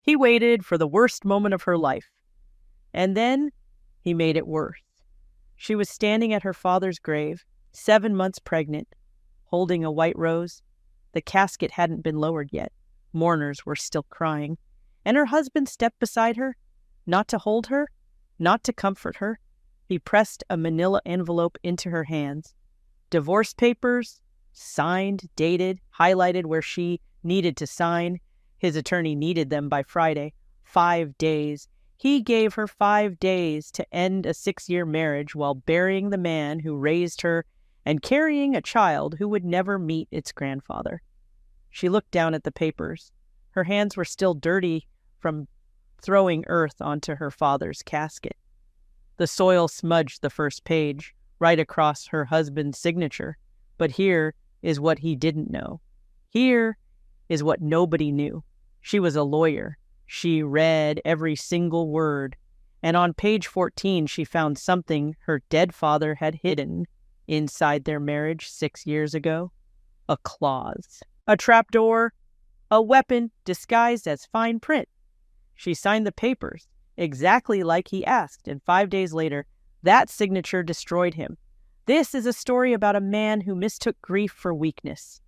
He waited for the worst moment of her life. And then he made it worse. She was standing at her father's grave, 7 months pregnant, holding a white rose. The casket hadn't been lowered yet. Mourners were still crying. And her husband stepped beside her, not to hold her, not to comfort her. He pressed a manila envelope into her hands. Divorce papers, signed, dated, highlighted where she needed to sign. His attorney needed them by Friday. 5 days. He gave her 5 days to end a 6-year marriage while burying the man who raised her and carrying a child who would never meet its grandfather. She looked down at the papers. Her hands were still dirty from throwing earth onto her father's casket. The soil smudged the first page, right across her husband's signature. But here is what he didn't know. Here is what nobody knew. She was a lawyer. She read every single word. And on page 14, she found something her dead father had hidden inside their marriage 6 years ago. A clause. A trapdoor. A weapon disguised as fine print. She signed the papers, exactly like he asked, and 5 days later, that signature destroyed him. This is a story about a man who mistook grief for weakness,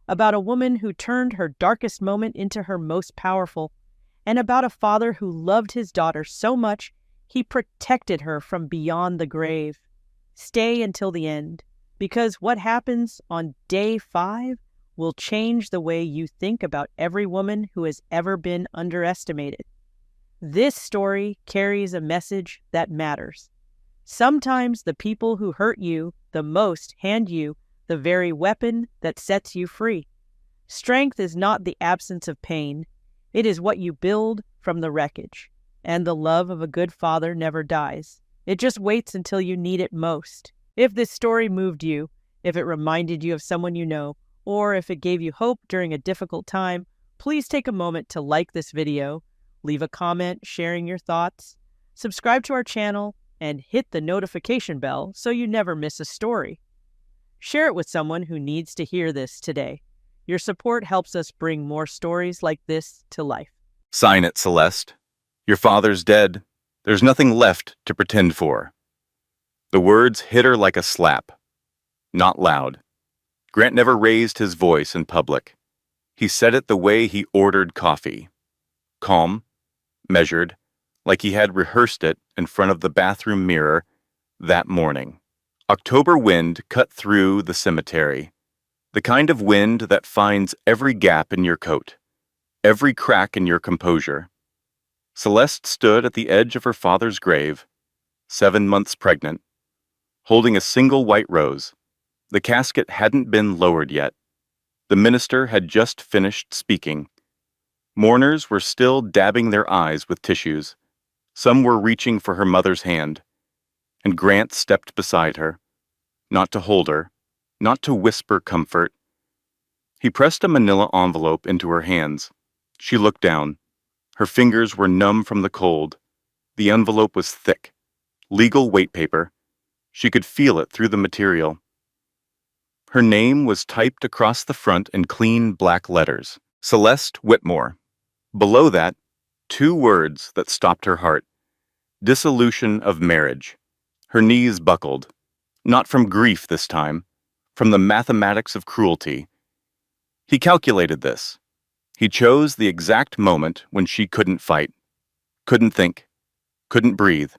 about a woman who turned her darkest moment into her most powerful, and about a father who loved his daughter so much he protected her from beyond the grave. Stay until the end, because what happens on day 5 will change the way you think about every woman who has ever been underestimated. This story carries a message that matters. Sometimes the people who hurt you the most hand you the very weapon that sets you free. Strength is not the absence of pain. It is what you build from the wreckage. And the love of a good father never dies. It just waits until you need it most. If this story moved you, if it reminded you of someone you know, or if it gave you hope during a difficult time, please take a moment to like this video, leave a comment sharing your thoughts, subscribe to our channel, and hit the notification bell so you never miss a story. Share it with someone who needs to hear this today. Your support helps us bring more stories like this to life. Sign it, Celeste. Your father's dead. There's nothing left to pretend for. The words hit her like a slap. Not loud. Grant never raised his voice in public. He said it the way he ordered coffee. Calm, measured, like he had rehearsed it in front of the bathroom mirror that morning. October wind cut through the cemetery. The kind of wind that finds every gap in your coat, every crack in your composure. Celeste stood at the edge of her father's grave, 7 months pregnant, holding a single white rose. The casket hadn't been lowered yet. The minister had just finished speaking. Mourners were still dabbing their eyes with tissues. Some were reaching for her mother's hand. And Grant stepped beside her, not to hold her, not to whisper comfort. He pressed a manila envelope into her hands. She looked down. Her fingers were numb from the cold. The envelope was thick, legal weight paper. She could feel it through the material. Her name was typed across the front in clean black letters, Celeste Whitmore. Below that, 2 words that stopped her heart. Dissolution of marriage. Her knees buckled. Not from grief this time, from the mathematics of cruelty. He calculated this. He chose the exact moment when she couldn't fight, couldn't think, couldn't breathe.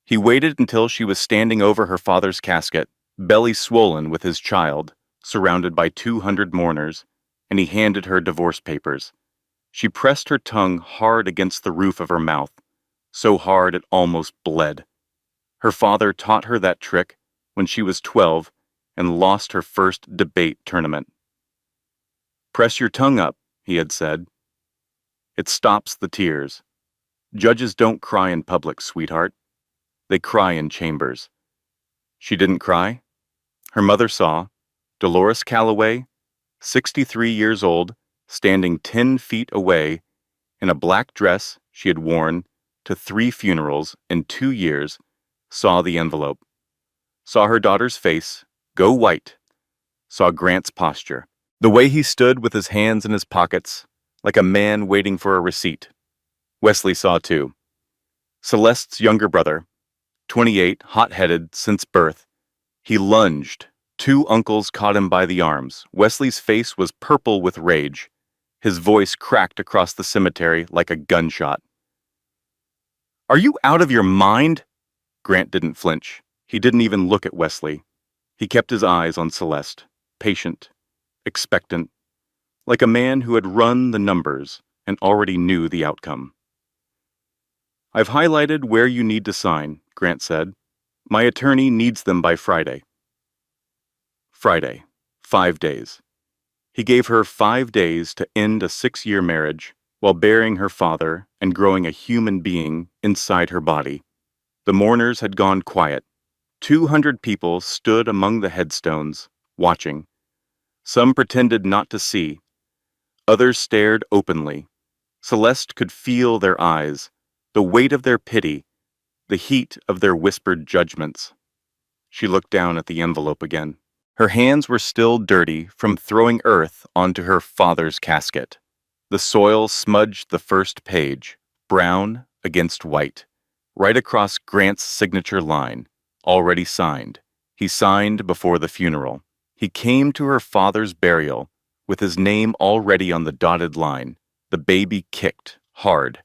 He waited until she was standing over her father's casket, belly swollen with his child, surrounded by 200 mourners, and he handed her divorce papers. She pressed her tongue hard against the roof of her mouth, so hard it almost bled. Her father taught her that trick when she was 12 and lost her first debate tournament. "Press your tongue up," he had said. "It stops the tears. Judges don't cry in public, sweetheart. They cry in chambers." She didn't cry. Her mother saw Dolores Calloway, 63 years old, standing 10 feet away in a black dress she had worn to 3 funerals in 2 years, saw the envelope, saw her daughter's face go white, saw Grant's posture, the way he stood with his hands in his pockets, like a man waiting for a receipt. Wesley saw too. Celeste's younger brother, 28, hot-headed since birth. He lunged. Two uncles caught him by the arms. Wesley's face was purple with rage. His voice cracked across the cemetery like a gunshot. "Are you out of your mind?" Grant didn't flinch. He didn't even look at Wesley. He kept his eyes on Celeste, patient, expectant, like a man who had run the numbers and already knew the outcome. "I've highlighted where you need to sign," Grant said. "My attorney needs them by Friday." Friday. 5 days. He gave her 5 days to end a 6-year marriage while burying her father and growing a human being inside her body. The mourners had gone quiet. 200 people stood among the headstones, watching. Some pretended not to see. Others stared openly. Celeste could feel their eyes, the weight of their pity, the heat of their whispered judgments. She looked down at the envelope again. Her hands were still dirty from throwing earth onto her father's casket. The soil smudged the first page, brown against white, right across Grant's signature line, already signed. He signed before the funeral. He came to her father's burial with his name already on the dotted line. The baby kicked hard,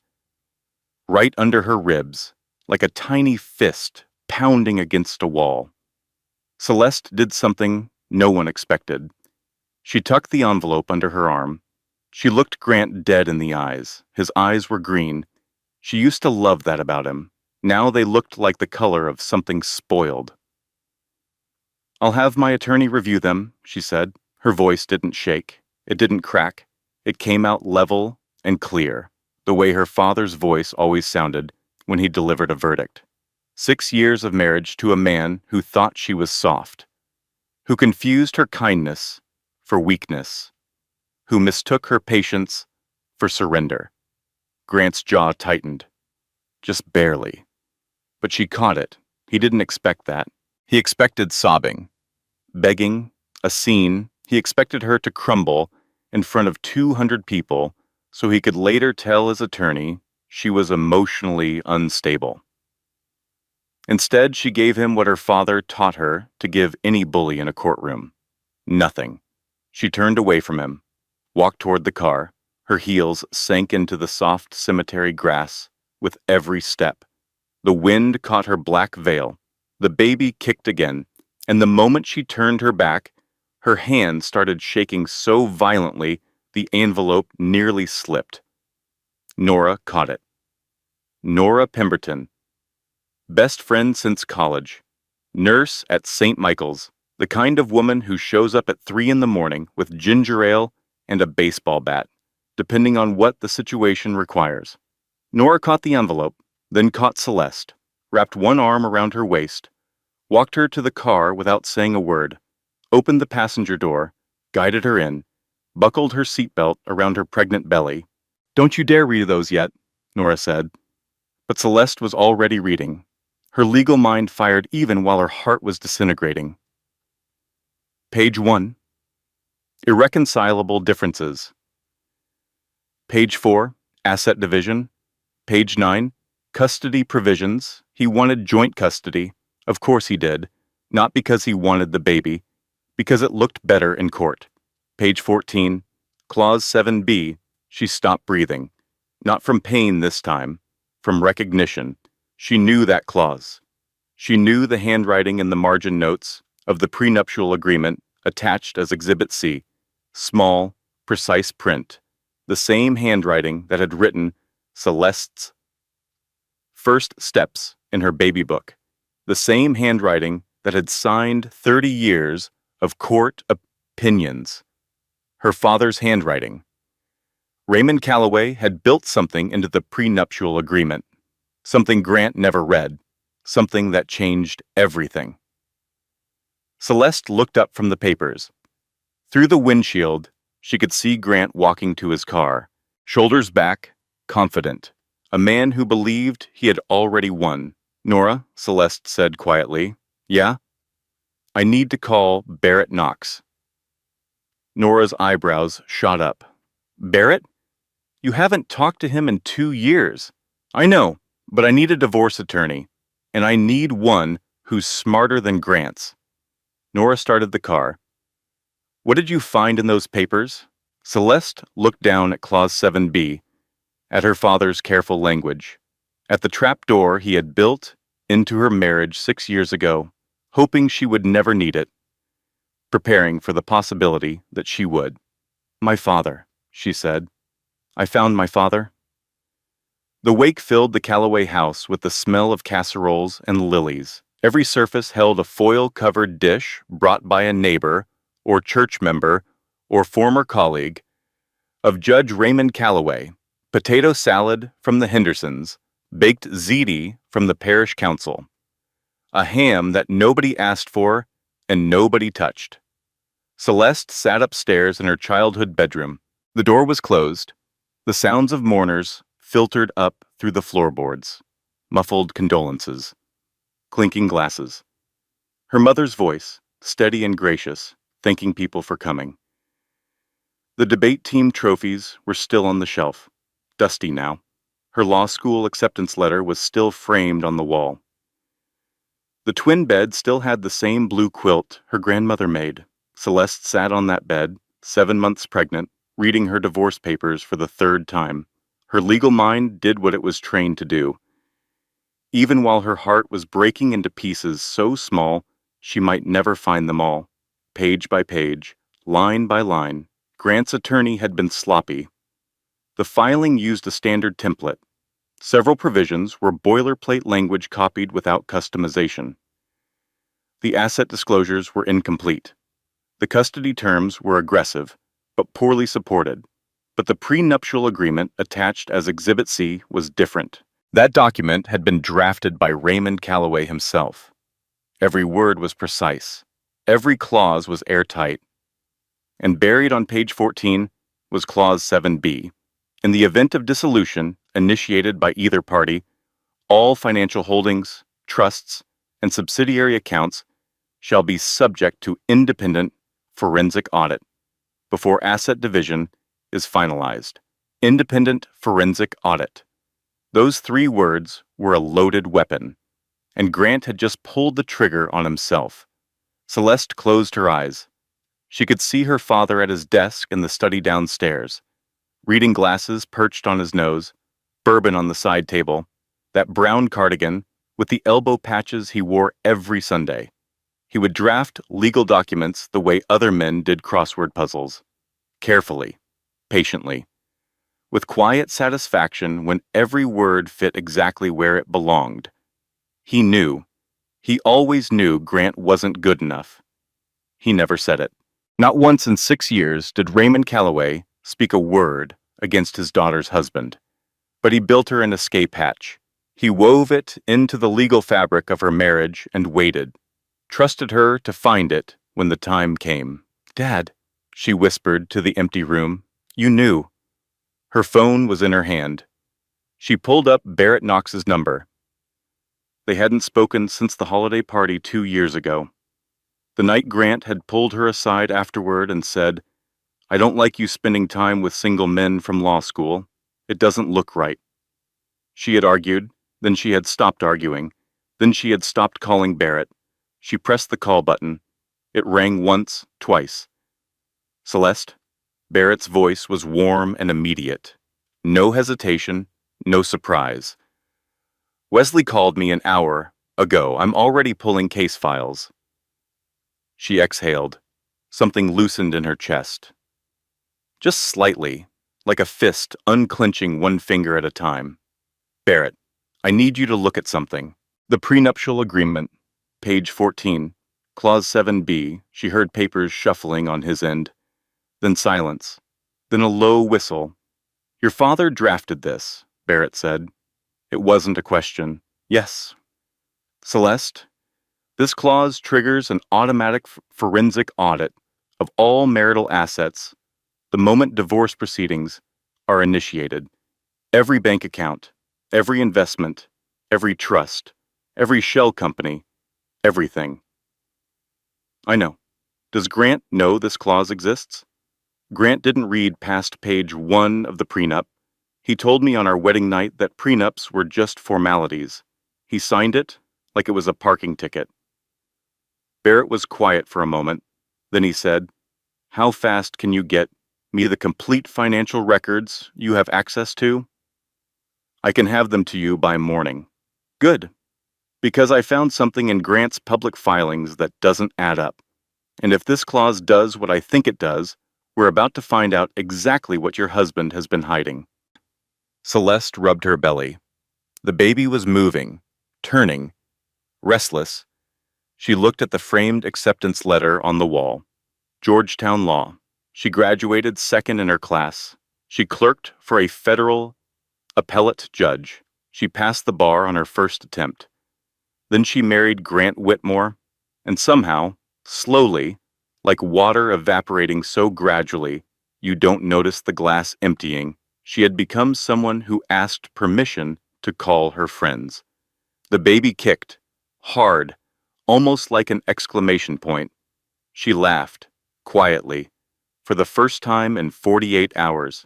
right under her ribs, like a tiny fist pounding against a wall. Celeste did something no one expected. She tucked the envelope under her arm. She looked Grant dead in the eyes. His eyes were green. She used to love that about him. Now they looked like the color of something spoiled. "I'll have my attorney review them," she said. Her voice didn't shake. It didn't crack. It came out level and clear, the way her father's voice always sounded when he delivered a verdict. 6 years of marriage to a man who thought she was soft, who confused her kindness for weakness, who mistook her patience for surrender. Grant's jaw tightened. Just barely. But she caught it. He didn't expect that. He expected sobbing, begging, a scene. He expected her to crumble in front of 200 people so he could later tell his attorney she was emotionally unstable. Instead, she gave him what her father taught her to give any bully in a courtroom. Nothing. She turned away from him, walked toward the car. Her heels sank into the soft cemetery grass with every step. The wind caught her black veil. The baby kicked again, and the moment she turned her back, her hand started shaking so violently the envelope nearly slipped. Nora caught it. Nora Pemberton. Best friend since college. Nurse at St. Michael's. The kind of woman who shows up at 3 in the morning with ginger ale and a baseball bat, depending on what the situation requires. Nora caught the envelope, then caught Celeste, wrapped one arm around her waist, walked her to the car without saying a word, opened the passenger door, guided her in, buckled her seatbelt around her pregnant belly. "Don't you dare read those yet," Nora said. But Celeste was already reading. Her legal mind fired even while her heart was disintegrating. Page 1. Irreconcilable differences. Page 4. Asset division. Page 9. Custody provisions. He wanted joint custody. Of course he did. Not because he wanted the baby. Because it looked better in court. Page 14. Clause 7b. She stopped breathing. Not from pain this time. From recognition. She knew that clause. She knew the handwriting in the margin notes of the prenuptial agreement attached as Exhibit C. Small, precise print. The same handwriting that had written Celeste's first steps in her baby book. The same handwriting that had signed 30 years of court opinions. Her father's handwriting. Raymond Calloway had built something into the prenuptial agreement. Something Grant never read. Something that changed everything. Celeste looked up from the papers. Through the windshield, she could see Grant walking to his car, shoulders back, confident. A man who believed he had already won. "Nora," Celeste said quietly. "Yeah?" "I need to call Barrett Knox." Nora's eyebrows shot up. "Barrett?" You haven't talked to him in 2 years. I know, but I need a divorce attorney, and I need one who's smarter than Grant's. Nora started the car. What did you find in those papers? Celeste looked down at Clause 7B, at her father's careful language, at the trap door he had built into her marriage 6 years ago, hoping she would never need it, preparing for the possibility that she would. My father, she said. I found my father. The wake filled the Calloway house with the smell of casseroles and lilies. Every surface held a foil-covered dish brought by a neighbor or church member or former colleague of Judge Raymond Calloway, potato salad from the Hendersons, baked ziti from the parish council, a ham that nobody asked for and nobody touched. Celeste sat upstairs in her childhood bedroom. The door was closed. The sounds of mourners filtered up through the floorboards, muffled condolences, clinking glasses. Her mother's voice, steady and gracious, thanking people for coming. The debate team trophies were still on the shelf, dusty now. Her law school acceptance letter was still framed on the wall. The twin bed still had the same blue quilt her grandmother made. Celeste sat on that bed, 7 months pregnant, reading her divorce papers for the 3rd time. Her legal mind did what it was trained to do. Even while her heart was breaking into pieces so small she might never find them all, page by page, line by line, Grant's attorney had been sloppy. The filing used a standard template. Several provisions were boilerplate language copied without customization. The asset disclosures were incomplete. The custody terms were aggressive, but poorly supported. But the prenuptial agreement attached as Exhibit C was different. That document had been drafted by Raymond Calloway himself. Every word was precise. Every clause was airtight. And buried on page 14 was Clause 7B. In the event of dissolution initiated by either party, all financial holdings, trusts, and subsidiary accounts shall be subject to independent forensic audit before asset division is finalized. Independent forensic audit. Those 3 words were a loaded weapon, and Grant had just pulled the trigger on himself. Celeste closed her eyes. She could see her father at his desk in the study downstairs, reading glasses perched on his nose, bourbon on the side table, that brown cardigan with the elbow patches he wore every Sunday. He would draft legal documents the way other men did crossword puzzles, carefully, patiently, with quiet satisfaction when every word fit exactly where it belonged. He always knew Grant wasn't good enough. He never said it. Not once in 6 years did Raymond Calloway speak a word against his daughter's husband, but he built her an escape hatch. He wove it into the legal fabric of her marriage and waited, trusted her to find it when the time came. Dad, she whispered to the empty room, you knew. Her phone was in her hand. She pulled up Barrett Knox's number. They hadn't spoken since the holiday party 2 years ago. The night Grant had pulled her aside afterward and said, I don't like you spending time with single men from law school. It doesn't look right. She had argued, then she had stopped arguing, then she had stopped calling Barrett. She pressed the call button. It rang once, twice. Celeste? Barrett's voice was warm and immediate. No hesitation, no surprise. Wesley called me an hour ago. I'm already pulling case files. She exhaled. Something loosened in her chest. Just slightly, like a fist unclenching one finger at a time. Barrett, I need you to look at something. The prenuptial agreement, page 14, clause 7B. She heard papers shuffling on his end. Then silence. Then a low whistle. Your father drafted this, Barrett said. It wasn't a question. Yes. Celeste, this clause triggers an automatic forensic audit of all marital assets the moment divorce proceedings are initiated. Every bank account, every investment, every trust, every shell company, everything. I know. Does Grant know this clause exists? Grant didn't read past page 1 of the prenup, He told me on our wedding night that prenups were just formalities. He signed it like it was a parking ticket. Barrett was quiet for a moment. Then he said, "How fast can you get me the complete financial records you have access to?" "I can have them to you by morning." "Good, because I found something in Grant's public filings that doesn't add up. And if this clause does what I think it does, we're about to find out exactly what your husband has been hiding." Celeste rubbed her belly. The baby was moving, turning, restless. She looked at the framed acceptance letter on the wall. Georgetown Law. She graduated second in her class. She clerked for a federal appellate judge. She passed the bar on her first attempt. Then she married Grant Whitmore, and somehow, slowly, like water evaporating so gradually you don't notice the glass emptying, she had become someone who asked permission to call her friends. The baby kicked, hard, almost like an exclamation point. She laughed, quietly, for the first time in 48 hours.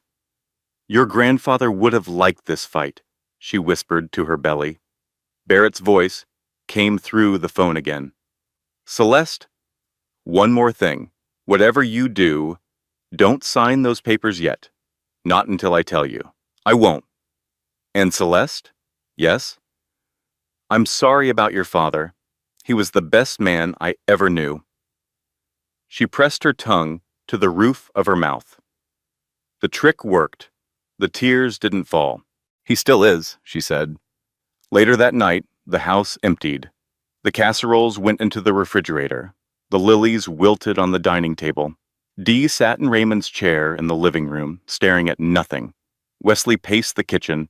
"Your grandfather would have liked this fight," she whispered to her belly. Barrett's voice came through the phone again. "Celeste, one more thing. Whatever you do, don't sign those papers yet. Not until I tell you. I won't." "And Celeste?" "Yes?" "I'm sorry about your father. He was the best man I ever knew." She pressed her tongue to the roof of her mouth. The trick worked. The tears didn't fall. "He still is," she said. Later that night, the house emptied. The casseroles went into the refrigerator. The lilies wilted on the dining table. Dee sat in Raymond's chair in the living room, staring at nothing. Wesley paced the kitchen,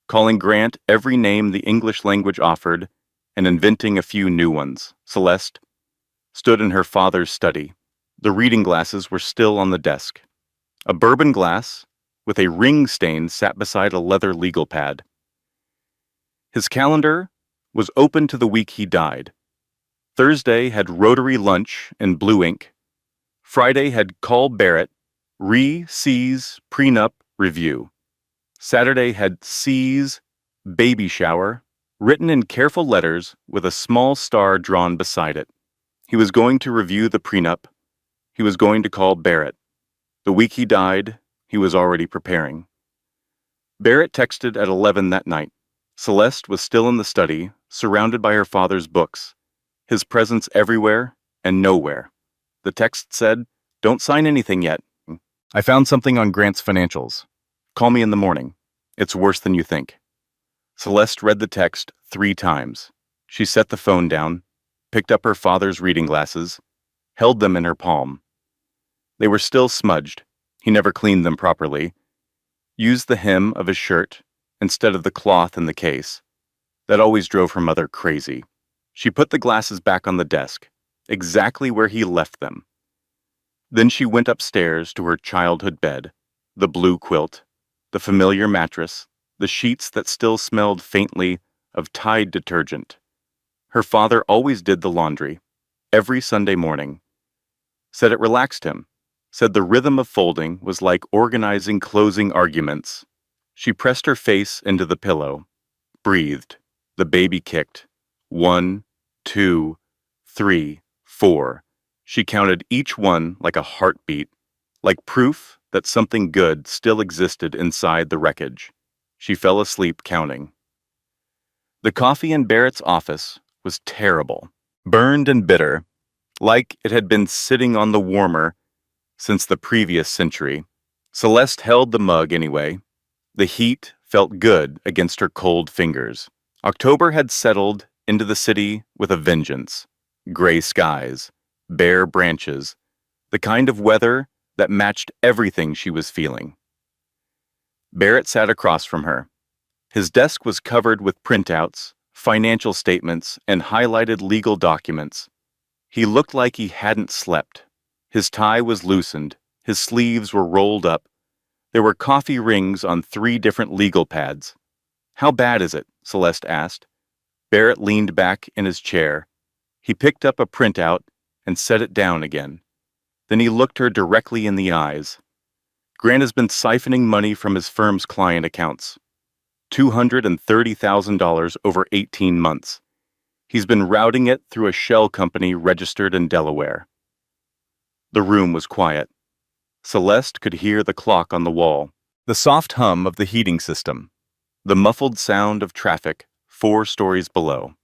calling Grant every name the English language offered and inventing a few new ones. Celeste stood in her father's study. The reading glasses were still on the desk. A bourbon glass with a ring stain sat beside a leather legal pad. His calendar was open to the week he died. Thursday had Rotary lunch in blue ink. Friday had Call Barrett, C's prenup review. Saturday had C's baby shower, written in careful letters with a small star drawn beside it. He was going to review the prenup. He was going to call Barrett. The week he died, he was already preparing. Barrett texted at 11 that night. Celeste was still in the study, surrounded by her father's books, his presence everywhere and nowhere. The text said, "Don't sign anything yet. I found something on Grant's financials. Call me in the morning. It's worse than you think." Celeste read the text 3 times. She set the phone down, picked up her father's reading glasses, held them in her palm. They were still smudged. He never cleaned them properly. Used the hem of his shirt instead of the cloth in the case. That always drove her mother crazy. She put the glasses back on the desk, exactly where he left them. Then she went upstairs to her childhood bed, the blue quilt, the familiar mattress, the sheets that still smelled faintly of Tide detergent. Her father always did the laundry, every Sunday morning. Said it relaxed him. Said the rhythm of folding was like organizing closing arguments. She pressed her face into the pillow, breathed. The baby kicked. 1, 2, 3, 4. She counted each one like a heartbeat, like proof that something good still existed inside the wreckage. She fell asleep counting. The coffee in Barrett's office was terrible, burned and bitter, like it had been sitting on the warmer since the previous century. Celeste held the mug anyway. The heat felt good against her cold fingers. October had settled into the city with a vengeance. Gray skies, bare branches, the kind of weather that matched everything she was feeling. Barrett sat across from her. His desk was covered with printouts, financial statements, and highlighted legal documents. He looked like he hadn't slept. His tie was loosened. His sleeves were rolled up. There were coffee rings on 3 different legal pads. "How bad is it?" Celeste asked. Barrett leaned back in his chair. He picked up a printout and set it down again. Then he looked her directly in the eyes. Grant has been siphoning money from his firm's client accounts. $230,000 over 18 months. He's been routing it through a shell company registered in Delaware. The room was quiet. Celeste could hear the clock on the wall, the soft hum of the heating system, the muffled sound of traffic 4 stories below.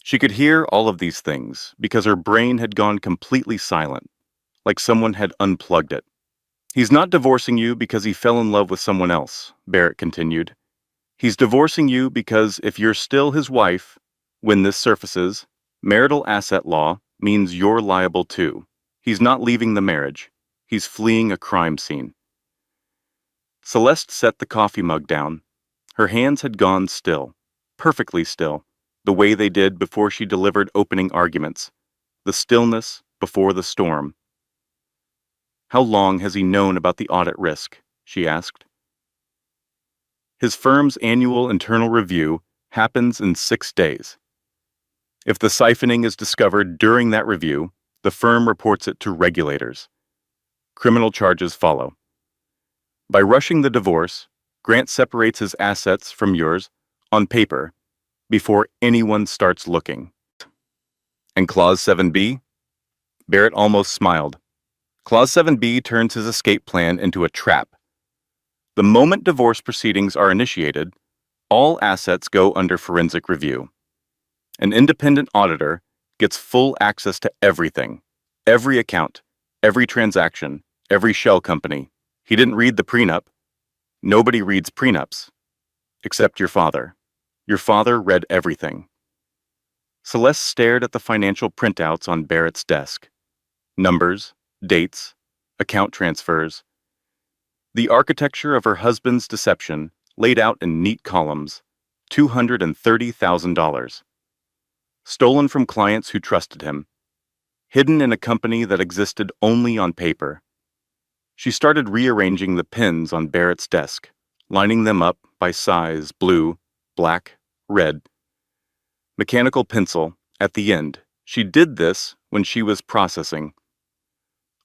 She could hear all of these things because her brain had gone completely silent, like someone had unplugged it. He's not divorcing you because he fell in love with someone else, Barrett continued. He's divorcing you because if you're still his wife, when this surfaces, marital asset law means you're liable too. He's not leaving the marriage. He's fleeing a crime scene. Celeste set the coffee mug down. Her hands had gone still, perfectly still, the way they did before she delivered opening arguments, the stillness before the storm. How long has he known about the audit risk? She asked. His firm's annual internal review happens in 6 days. If the siphoning is discovered during that review, the firm reports it to regulators. Criminal charges follow. By rushing the divorce, Grant separates his assets from yours on paper before anyone starts looking. And Clause 7B? Barrett almost smiled. Clause 7B turns his escape plan into a trap. The moment divorce proceedings are initiated, all assets go under forensic review. An independent auditor gets full access to everything, every account, every transaction, every shell company. He didn't read the prenup. Nobody reads prenups, except your father. Your father read everything. Celeste stared at the financial printouts on Barrett's desk. Numbers, dates, account transfers. The architecture of her husband's deception laid out in neat columns, $230,000. Stolen from clients who trusted him, hidden in a company that existed only on paper. She started rearranging the pins on Barrett's desk, lining them up by size, blue, black, red. Mechanical pencil, at the end. She did this when she was processing,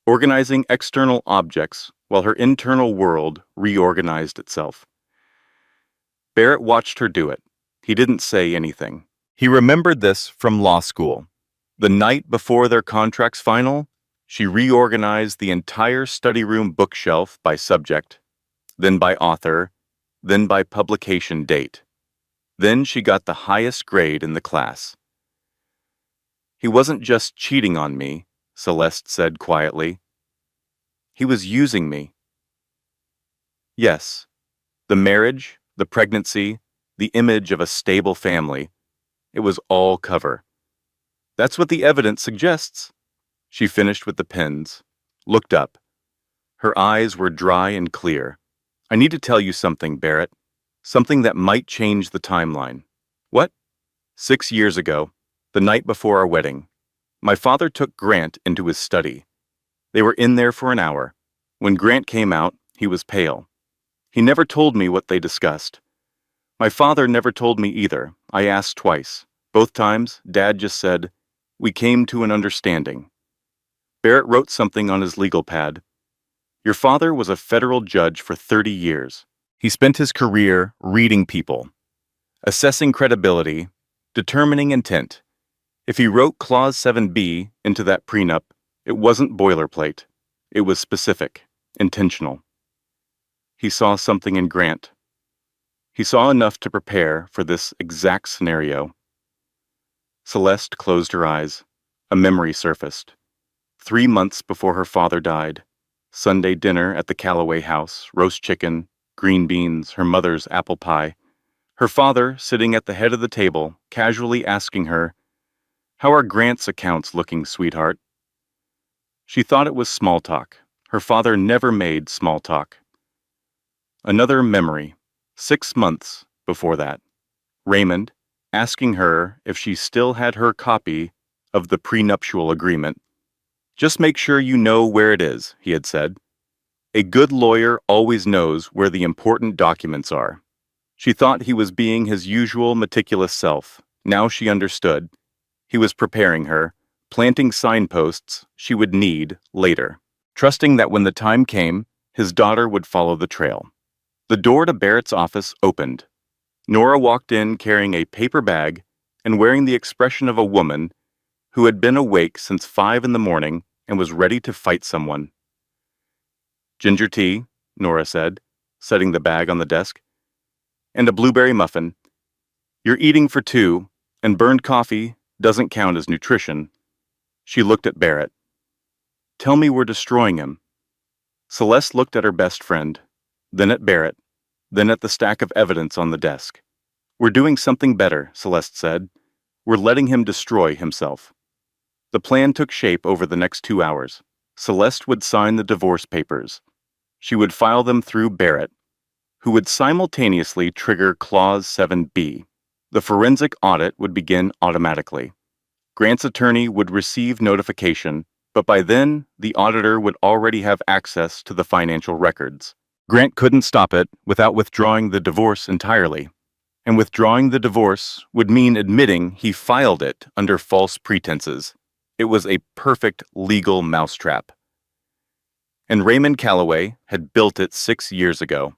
organizing external objects while her internal world reorganized itself. Barrett watched her do it. He didn't say anything. He remembered this from law school. The night before their contract's final, she reorganized the entire study room bookshelf by subject, then by author, then by publication date. Then she got the highest grade in the class. He wasn't just cheating on me, Celeste said quietly. He was using me. Yes, the marriage, the pregnancy, the image of a stable family, it was all cover. That's what the evidence suggests. She finished with the pens, looked up. Her eyes were dry and clear. I need to tell you something, Barrett. Something that might change the timeline. What? 6 years ago, the night before our wedding, my father took Grant into his study. They were in there for an hour. When Grant came out, he was pale. He never told me what they discussed. My father never told me either. I asked twice. Both times, Dad just said, "We came to an understanding." Barrett wrote something on his legal pad. Your father was a federal judge for 30 years. He spent his career reading people, assessing credibility, determining intent. If he wrote Clause 7B into that prenup, it wasn't boilerplate. It was specific, intentional. He saw something in Grant. He saw enough to prepare for this exact scenario. Celeste closed her eyes. A memory surfaced. 3 months before her father died. Sunday dinner at the Calloway house, roast chicken, green beans, her mother's apple pie. Her father sitting at the head of the table, casually asking her, "How are Grant's accounts looking, sweetheart?" She thought it was small talk. Her father never made small talk. Another memory, 6 months before that. Raymond, asking her if she still had her copy of the prenuptial agreement. "Just make sure you know where it is," he had said. A good lawyer always knows where the important documents are. She thought he was being his usual meticulous self. Now she understood. He was preparing her, planting signposts she would need later, trusting that when the time came, his daughter would follow the trail. The door to Barrett's office opened. Nora walked in carrying a paper bag and wearing the expression of a woman who had been awake since 5 in the morning and was ready to fight someone. "Ginger tea," Nora said, setting the bag on the desk, "and a blueberry muffin. You're eating for 2, and burned coffee doesn't count as nutrition." She looked at Barrett. "Tell me we're destroying him." Celeste looked at her best friend, then at Barrett, then at the stack of evidence on the desk. "We're doing something better," Celeste said. "We're letting him destroy himself." The plan took shape over the next 2 hours. Celeste would sign the divorce papers. She would file them through Barrett, who would simultaneously trigger Clause 7B. The forensic audit would begin automatically. Grant's attorney would receive notification, but by then, the auditor would already have access to the financial records. Grant couldn't stop it without withdrawing the divorce entirely. And withdrawing the divorce would mean admitting he filed it under false pretenses. It was a perfect legal mousetrap. And Raymond Calloway had built it 6 years ago.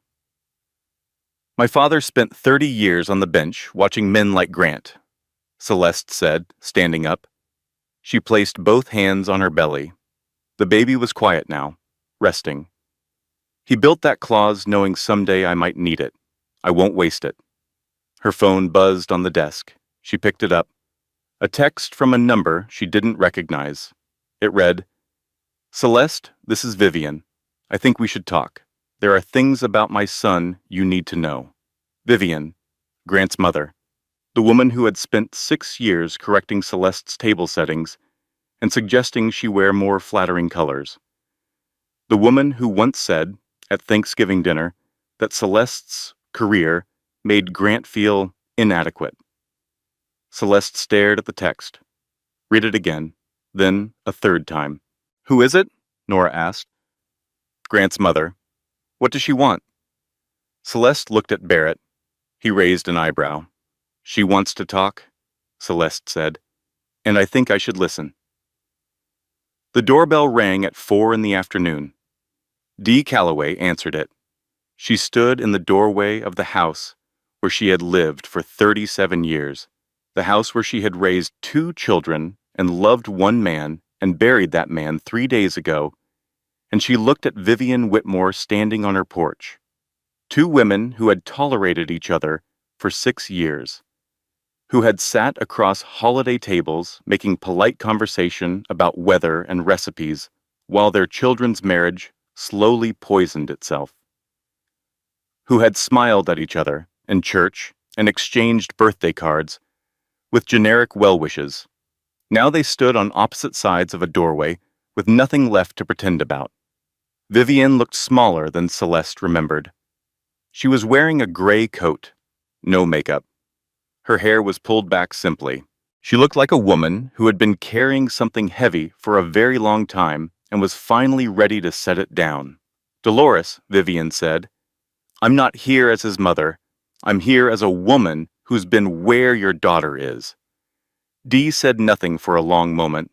"My father spent 30 years on the bench watching men like Grant," Celeste said, standing up. She placed both hands on her belly. The baby was quiet now, resting. "He built that clause knowing someday I might need it. I won't waste it." Her phone buzzed on the desk. She picked it up. A text from a number she didn't recognize. It read, "Celeste, this is Vivian. I think we should talk. There are things about my son you need to know." Vivian, Grant's mother, the woman who had spent 6 years correcting Celeste's table settings and suggesting she wear more flattering colors. The woman who once said, at Thanksgiving dinner, that Celeste's career made Grant feel inadequate. Celeste stared at the text. Read it again, then a third time. "Who is it?" Nora asked. "Grant's mother." "What does she want?" Celeste looked at Barrett. He raised an eyebrow. "She wants to talk," Celeste said, "and I think I should listen." The doorbell rang at 4 in the afternoon. Dee Calloway answered it. She stood in the doorway of the house where she had lived for 37 years, the house where she had raised 2 children and loved one man and buried that man 3 days ago, and she looked at Vivian Whitmore standing on her porch. 2 women who had tolerated each other for 6 years, who had sat across holiday tables making polite conversation about weather and recipes while their children's marriage slowly poisoned itself, who had smiled at each other in church and exchanged birthday cards with generic well wishes. Now they stood on opposite sides of a doorway with nothing left to pretend about. Vivian looked smaller than Celeste remembered. She was wearing a gray coat, no makeup. Her hair was pulled back simply. She looked like a woman who had been carrying something heavy for a very long time and was finally ready to set it down. "Dolores," Vivian said, "I'm not here as his mother. I'm here as a woman who's been where your daughter is." Dee said nothing for a long moment.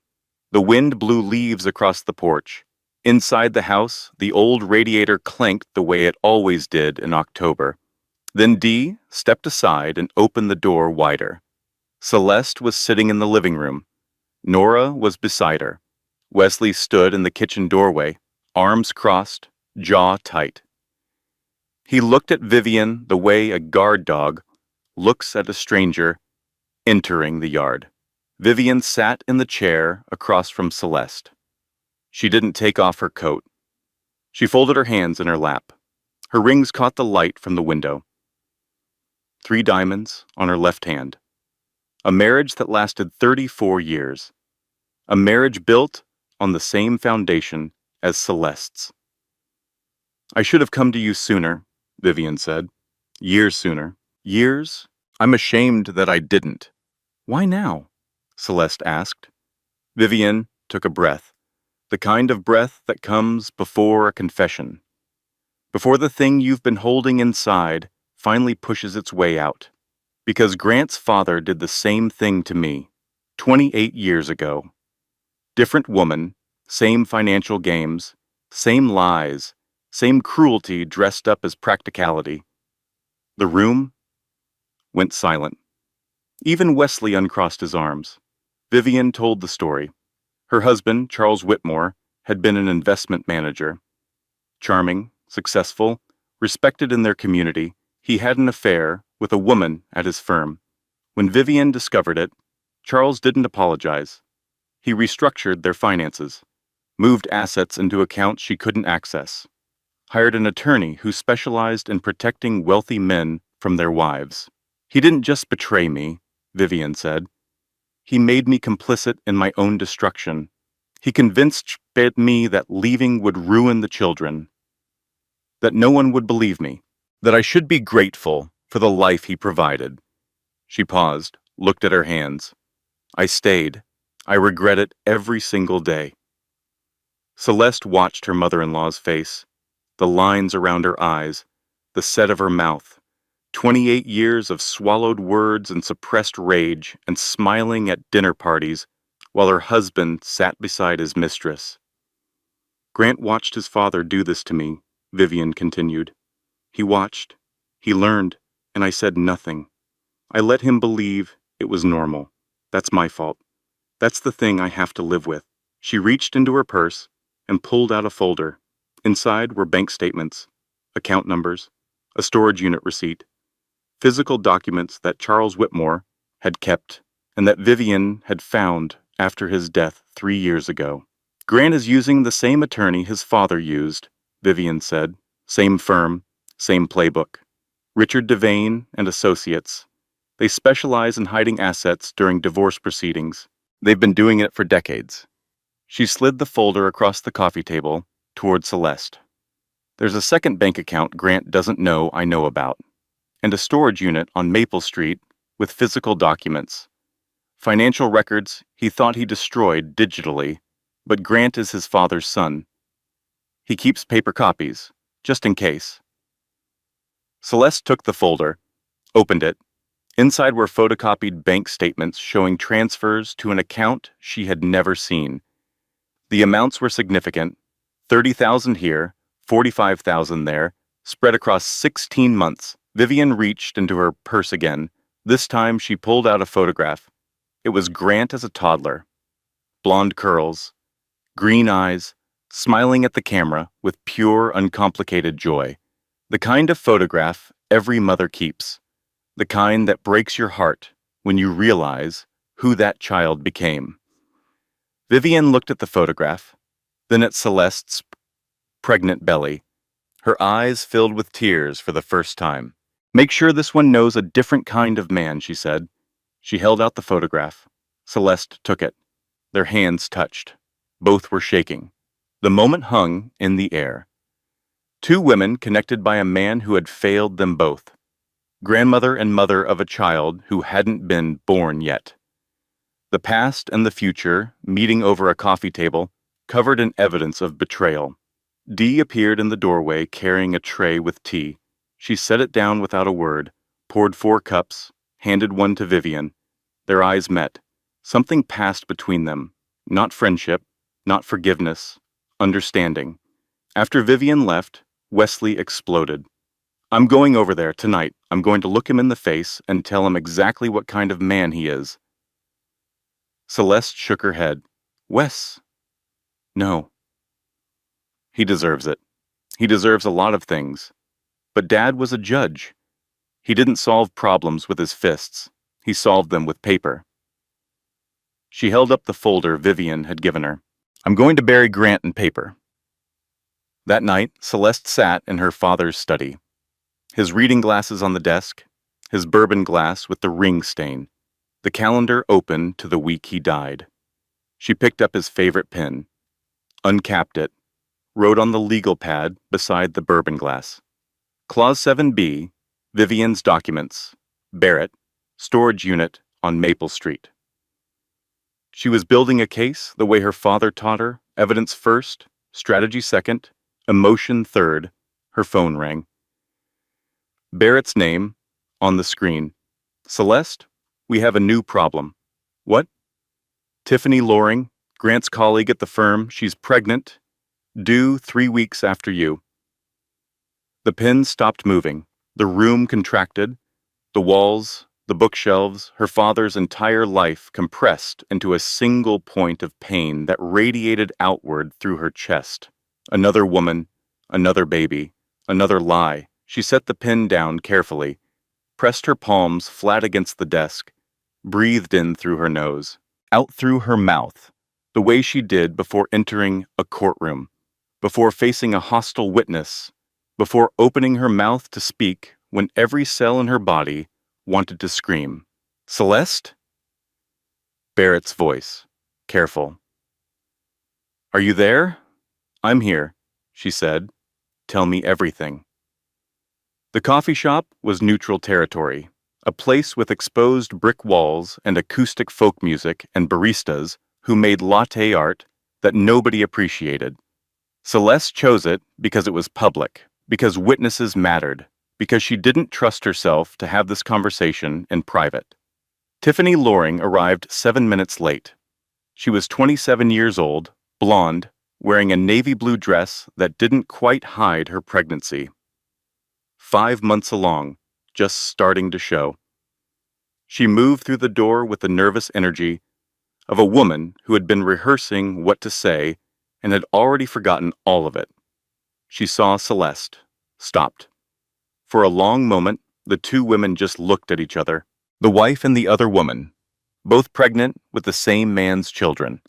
The wind blew leaves across the porch. Inside the house, the old radiator clanked the way it always did in October. Then Dee stepped aside and opened the door wider. Celeste was sitting in the living room. Nora was beside her. Wesley stood in the kitchen doorway, arms crossed, jaw tight. He looked at Vivian the way a guard dog looks at a stranger entering the yard. Vivian sat in the chair across from Celeste. She didn't take off her coat. She folded her hands in her lap. Her rings caught the light from the window. 3 diamonds on her left hand. A marriage that lasted 34 years. A marriage built on the same foundation as Celeste's. "I should have come to you sooner," Vivian said. "Years sooner. Years? I'm ashamed that I didn't." "Why now?" Celeste asked. Vivian took a breath, the kind of breath that comes before a confession, before the thing you've been holding inside finally pushes its way out. "Because Grant's father did the same thing to me, 28 years ago. Different woman, same financial games, same lies, Same cruelty dressed up as practicality. The room went silent. Even Wesley uncrossed his arms. Vivian told the story. Her husband, Charles Whitmore, had been an investment manager. Charming, successful, respected in their community, he had an affair with a woman at his firm. When Vivian discovered it, Charles didn't apologize. He restructured their finances, moved assets into accounts she couldn't access, hired an attorney who specialized in protecting wealthy men from their wives. He didn't just betray me, Vivian said. He made me complicit in my own destruction. He convinced me that leaving would ruin the children, that no one would believe me, that I should be grateful for the life he provided. She paused, looked at her hands. I stayed. I regret it every single day. Celeste watched her mother-in-law's face, the lines around her eyes, the set of her mouth. 28 years of swallowed words and suppressed rage and smiling at dinner parties while her husband sat beside his mistress. Grant watched his father do this to me, Vivian continued. He watched, he learned, and I said nothing. I let him believe it was normal. That's my fault. That's the thing I have to live with. She reached into her purse and pulled out a folder. Inside were bank statements, account numbers, a storage unit receipt, physical documents that Charles Whitmore had kept and that Vivian had found after his death 3 years ago. Grant is using the same attorney his father used, Vivian said. Same firm, same playbook. Richard Devane and Associates. They specialize in hiding assets during divorce proceedings. They've been doing it for decades. She slid the folder across the coffee table toward Celeste. There's a second bank account Grant doesn't know I know about, and a storage unit on Maple Street with physical documents. Financial records he thought he destroyed digitally, but Grant is his father's son. He keeps paper copies, just in case. Celeste took the folder, opened it. Inside were photocopied bank statements showing transfers to an account she had never seen. The amounts were significant, $30,000 here, $45,000 there, spread across 16 months. Vivian reached into her purse again. This time she pulled out a photograph. It was Grant as a toddler. Blonde curls, green eyes, smiling at the camera with pure, uncomplicated joy. The kind of photograph every mother keeps. The kind that breaks your heart when you realize who that child became. Vivian looked at the photograph, then at Celeste's pregnant belly. Her eyes filled with tears for the first time. Make sure this one knows a different kind of man, she said. She held out the photograph. Celeste took it. Their hands touched. Both were shaking. The moment hung in the air. Two women connected by a man who had failed them both. Grandmother and mother of a child who hadn't been born yet. The past and the future, meeting over a coffee table, covered in evidence of betrayal. Dee appeared in the doorway carrying a tray with tea. She set it down without a word, poured 4 cups, handed one to Vivian. Their eyes met. Something passed between them. Not friendship, not forgiveness, understanding. After Vivian left, Wesley exploded. I'm going over there tonight. I'm going to look him in the face and tell him exactly what kind of man he is. Celeste shook her head. Wes. No. He deserves it. He deserves a lot of things. But Dad was a judge. He didn't solve problems with his fists. He solved them with paper. She held up the folder Vivian had given her. I'm going to bury Grant in paper. That night, Celeste sat in her father's study. His reading glasses on the desk, his bourbon glass with the ring stain, the calendar open to the week he died. She picked up his favorite pen, uncapped it, wrote on the legal pad beside the bourbon glass. Clause 7B, Vivian's documents, Barrett, storage unit on Maple Street. She was building a case the way her father taught her, evidence first, strategy second, emotion third. Her phone rang. Barrett's name, on the screen. Celeste, we have a new problem. What? Tiffany Loring, Grant's colleague at the firm, she's pregnant, due 3 weeks after you. The pen stopped moving. The room contracted. The walls, the bookshelves, her father's entire life compressed into a single point of pain that radiated outward through her chest. Another woman, another baby, another lie. She set the pen down carefully, pressed her palms flat against the desk, breathed in through her nose, out through her mouth, the way she did before entering a courtroom, before facing a hostile witness, before opening her mouth to speak when every cell in her body wanted to scream. "Celeste?" Barrett's voice, careful. "Are you there?" "I'm here," she said. "Tell me everything." The coffee shop was neutral territory, a place with exposed brick walls and acoustic folk music and baristas who made latte art that nobody appreciated. Celeste chose it because it was public, because witnesses mattered, because she didn't trust herself to have this conversation in private. Tiffany Loring arrived 7 minutes late. She was 27 years old, blonde, wearing a navy blue dress that didn't quite hide her pregnancy. 5 months along, just starting to show. She moved through the door with the nervous energy of a woman who had been rehearsing what to say and had already forgotten all of it. She saw Celeste, stopped. For a long moment, the two women just looked at each other, the wife and the other woman, both pregnant with the same man's children.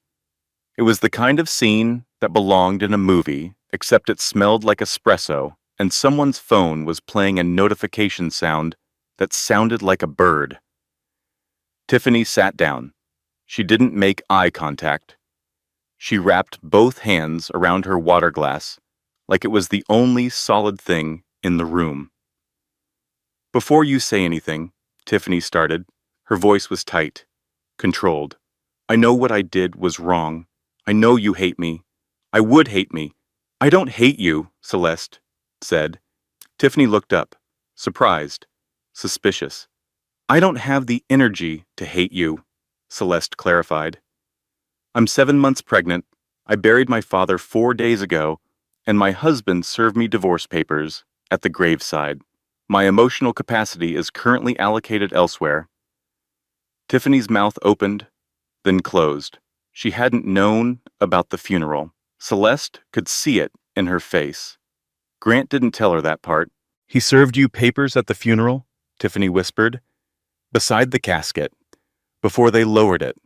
It was the kind of scene that belonged in a movie, except it smelled like espresso, and someone's phone was playing a notification sound that sounded like a bird. Tiffany sat down. She didn't make eye contact. She wrapped both hands around her water glass, like it was the only solid thing in the room. "Before you say anything," Tiffany started. Her voice was tight, controlled. "I know what I did was wrong. I know you hate me. I would hate me." "I don't hate you," Celeste said. Tiffany looked up, surprised, suspicious. "I don't have the energy to hate you," Celeste clarified. "I'm 7 months pregnant. I buried my father 4 days ago, and my husband served me divorce papers at the graveside. My emotional capacity is currently allocated elsewhere." Tiffany's mouth opened, then closed. She hadn't known about the funeral. Celeste could see it in her face. Grant didn't tell her that part. "He served you papers at the funeral?" Tiffany whispered. "Beside the casket, before they lowered it."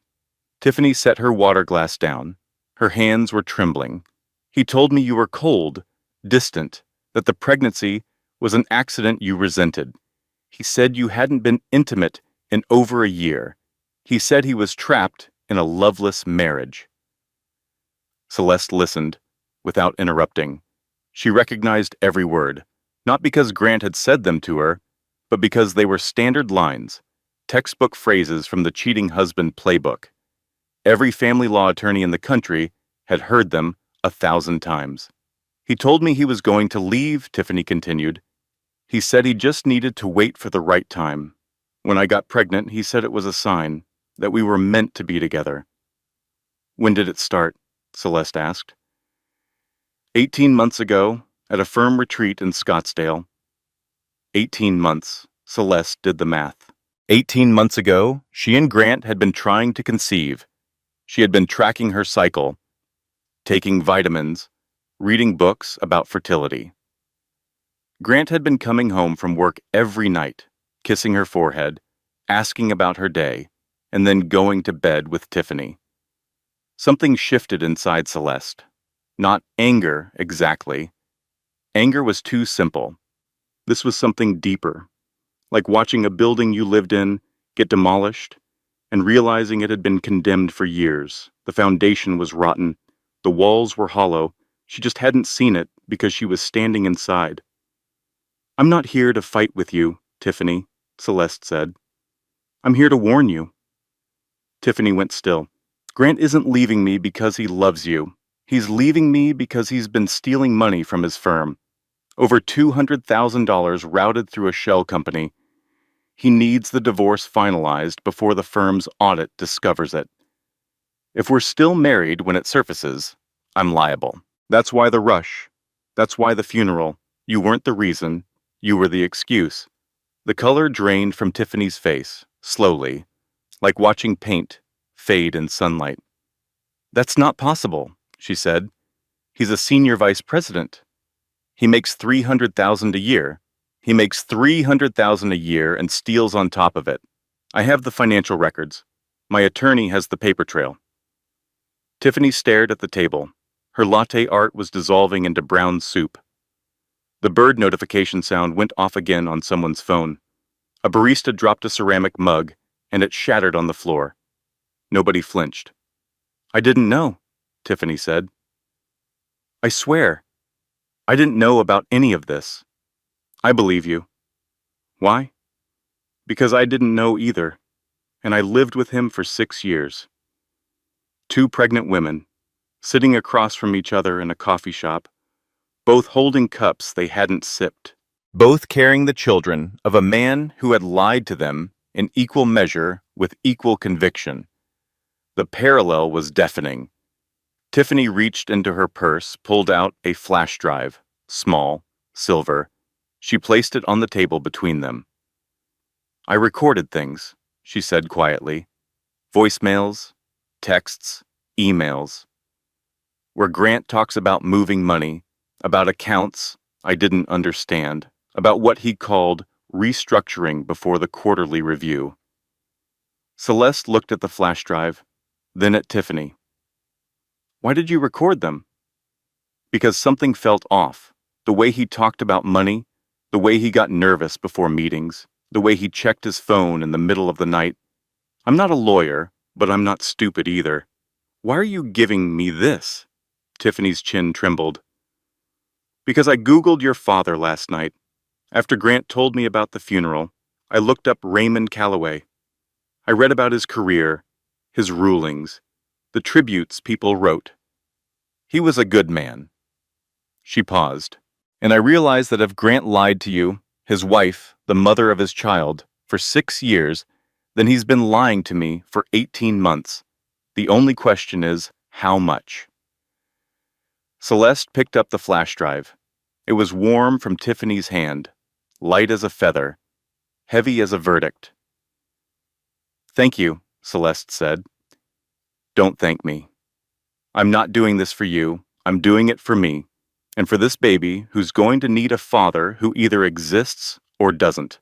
Tiffany set her water glass down. Her hands were trembling. "He told me you were cold, distant, that the pregnancy was an accident you resented. He said you hadn't been intimate in over a year. He said he was trapped in a loveless marriage." Celeste listened, without interrupting. She recognized every word, not because Grant had said them to her, but because they were standard lines, textbook phrases from the cheating husband playbook. Every family law attorney in the country had heard them 1,000 times. "He told me he was going to leave," Tiffany continued. "He said he just needed to wait for the right time. When I got pregnant, he said it was a sign that we were meant to be together." "When did it start?" Celeste asked. 18 months ago, at a firm retreat in Scottsdale." 18 months, Celeste did the math. 18 months ago, she and Grant had been trying to conceive. She had been tracking her cycle, taking vitamins, reading books about fertility. Grant had been coming home from work every night, kissing her forehead, asking about her day, and then going to bed with Tiffany. Something shifted inside Celeste. Not anger, exactly. Anger was too simple. This was something deeper, like watching a building you lived in get demolished and realizing it had been condemned for years. The foundation was rotten, the walls were hollow. She just hadn't seen it because she was standing inside. "I'm not here to fight with you, Tiffany," Celeste said. "I'm here to warn you." Tiffany went still. "Grant isn't leaving me because he loves you. He's leaving me because he's been stealing money from his firm. Over $200,000 routed through a shell company. He needs the divorce finalized before the firm's audit discovers it. If we're still married when it surfaces, I'm liable. That's why the rush. That's why the funeral. You weren't the reason. You were the excuse. The color drained from Tiffany's face, slowly, like watching paint fade in sunlight. That's not possible, she said. He's a senior vice president. He makes $300,000 a year. He makes $300,000 a year and steals on top of it. I have the financial records. My attorney has the paper trail. Tiffany stared at the table. Her latte art was dissolving into brown soup. The bird notification sound went off again on someone's phone. A barista dropped a ceramic mug, and it shattered on the floor. Nobody flinched. I didn't know, Tiffany said. I swear, I didn't know about any of this. I believe you. Why? Because I didn't know either, and I lived with him for 6 years. 2 pregnant women, sitting across from each other in a coffee shop, both holding cups they hadn't sipped, both carrying the children of a man who had lied to them in equal measure with equal conviction. The parallel was deafening. Tiffany reached into her purse, pulled out a flash drive, small, silver. She placed it on the table between them. I recorded things, she said quietly. Voicemails, texts, emails. Where Grant talks about moving money, about accounts I didn't understand, about what he called restructuring before the quarterly review. Celeste looked at the flash drive, then at Tiffany. Why did you record them? Because something felt off. The way he talked about money, the way he got nervous before meetings, the way he checked his phone in the middle of the night. I'm not a lawyer, but I'm not stupid either. Why are you giving me this? Tiffany's chin trembled. Because I Googled your father last night. After Grant told me about the funeral, I looked up Raymond Calloway. I read about his career, his rulings, the tributes people wrote. He was a good man. She paused, and I realized that if Grant lied to you, his wife, the mother of his child, for 6 years, then he's been lying to me for 18 months. The only question is, how much? Celeste picked up the flash drive. It was warm from Tiffany's hand, light as a feather, heavy as a verdict. Thank you, Celeste said. Don't thank me. I'm not doing this for you. I'm doing it for me, and for this baby who's going to need a father who either exists or doesn't.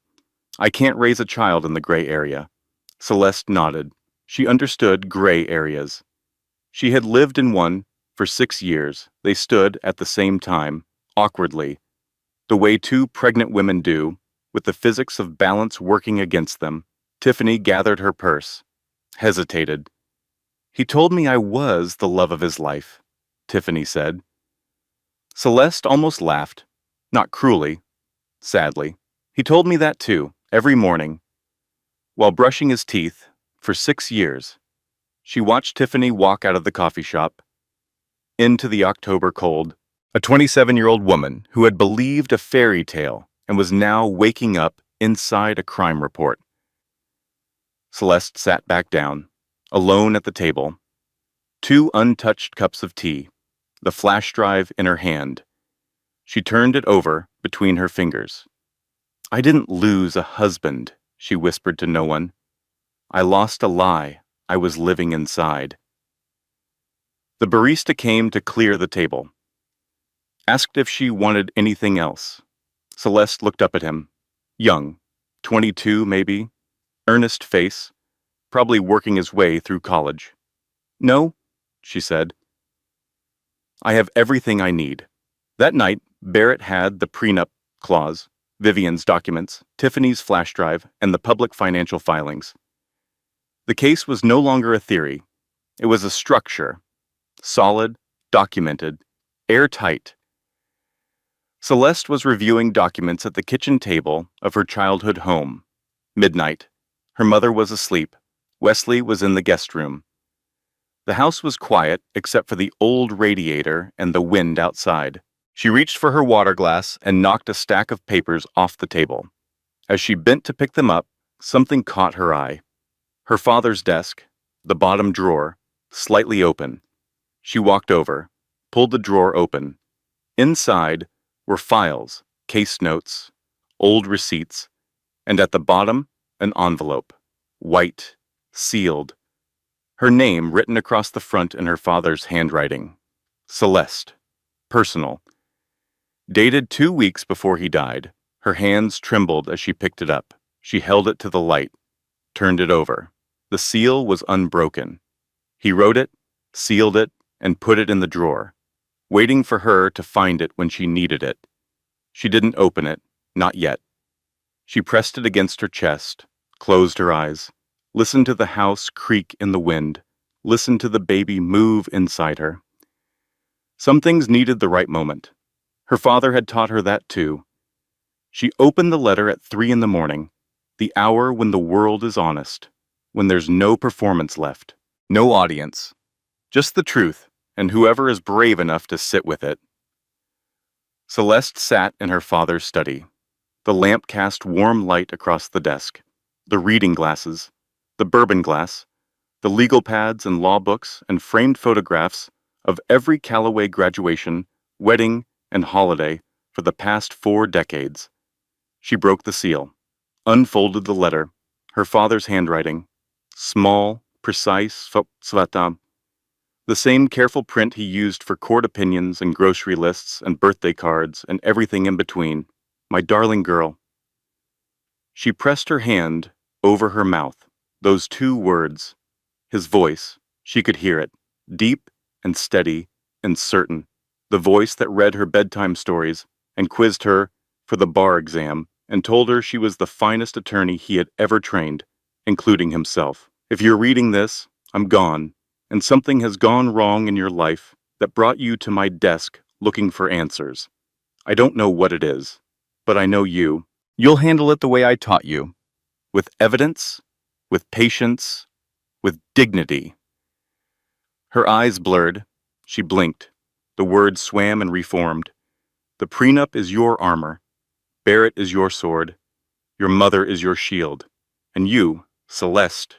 I can't raise a child in the gray area. Celeste nodded. She understood gray areas. She had lived in one for 6 years. They stood at the same time, awkwardly, the way 2 pregnant women do, with the physics of balance working against them. Tiffany gathered her purse, hesitated. He told me I was the love of his life, Tiffany said. Celeste almost laughed, not cruelly, sadly. He told me that too, every morning. While brushing his teeth, for 6 years, she watched Tiffany walk out of the coffee shop, into the October cold, a 27-year-old woman who had believed a fairy tale and was now waking up inside a crime report. Celeste sat back down, alone at the table, 2 untouched cups of tea, the flash drive in her hand. She turned it over between her fingers. I didn't lose a husband, she whispered to no one. I lost a lie I was living inside. The barista came to clear the table. Asked if she wanted anything else. Celeste looked up at him. Young, 22 maybe, earnest face, probably working his way through college. No, she said. I have everything I need. That night, Barrett had the prenup clause, Vivian's documents, Tiffany's flash drive, and the public financial filings. The case was no longer a theory. It was a structure. Solid, documented, airtight. Celeste was reviewing documents at the kitchen table of her childhood home. Midnight. Her mother was asleep. Wesley was in the guest room. The house was quiet except for the old radiator and the wind outside. She reached for her water glass and knocked a stack of papers off the table. As she bent to pick them up, something caught her eye. Her father's desk, the bottom drawer, slightly open. She walked over, pulled the drawer open. Inside were files, case notes, old receipts, and at the bottom, an envelope, white, sealed, her name written across the front in her father's handwriting. Celeste. Personal. Dated 2 weeks before he died. Her hands trembled as she picked it up. She held it to the light, turned it over. The seal was unbroken. He wrote it, sealed it, and put it in the drawer, waiting for her to find it when she needed it. She didn't open it, not yet. She pressed it against her chest, closed her eyes, listened to the house creak in the wind, listened to the baby move inside her. Some things needed the right moment. Her father had taught her that too. She opened the letter at 3 in the morning, the hour when the world is honest, when there's no performance left, no audience, just the truth and whoever is brave enough to sit with it. Celeste sat in her father's study. The lamp cast warm light across the desk, the reading glasses, the bourbon glass, the legal pads and law books and framed photographs of every Callaway graduation, wedding, and holiday for the past 4 decades. She broke the seal, unfolded the letter, her father's handwriting, small, precise, the same careful print he used for court opinions and grocery lists and birthday cards and everything in between. My darling girl. She pressed her hand over her mouth, those 2 words. His voice, she could hear it, deep and steady and certain, the voice that read her bedtime stories and quizzed her for the bar exam and told her she was the finest attorney he had ever trained, including himself. If you're reading this, I'm gone, and something has gone wrong in your life that brought you to my desk looking for answers. I don't know what it is, but I know you. You'll handle it the way I taught you, with evidence, with patience, with dignity. Her eyes blurred. She blinked. The words swam and reformed. The prenup is your armor. Barrett is your sword. Your mother is your shield. And you, Celeste,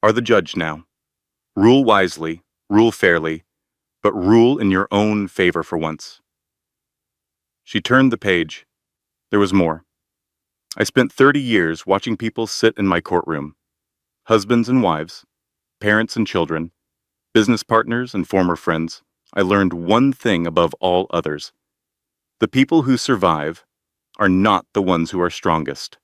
are the judge now. Rule wisely, rule fairly, but rule in your own favor for once. She turned the page. There was more. I spent 30 years watching people sit in my courtroom. Husbands and wives, parents and children, business partners and former friends. I learned one thing above all others. The people who survive are not the ones who are strongest.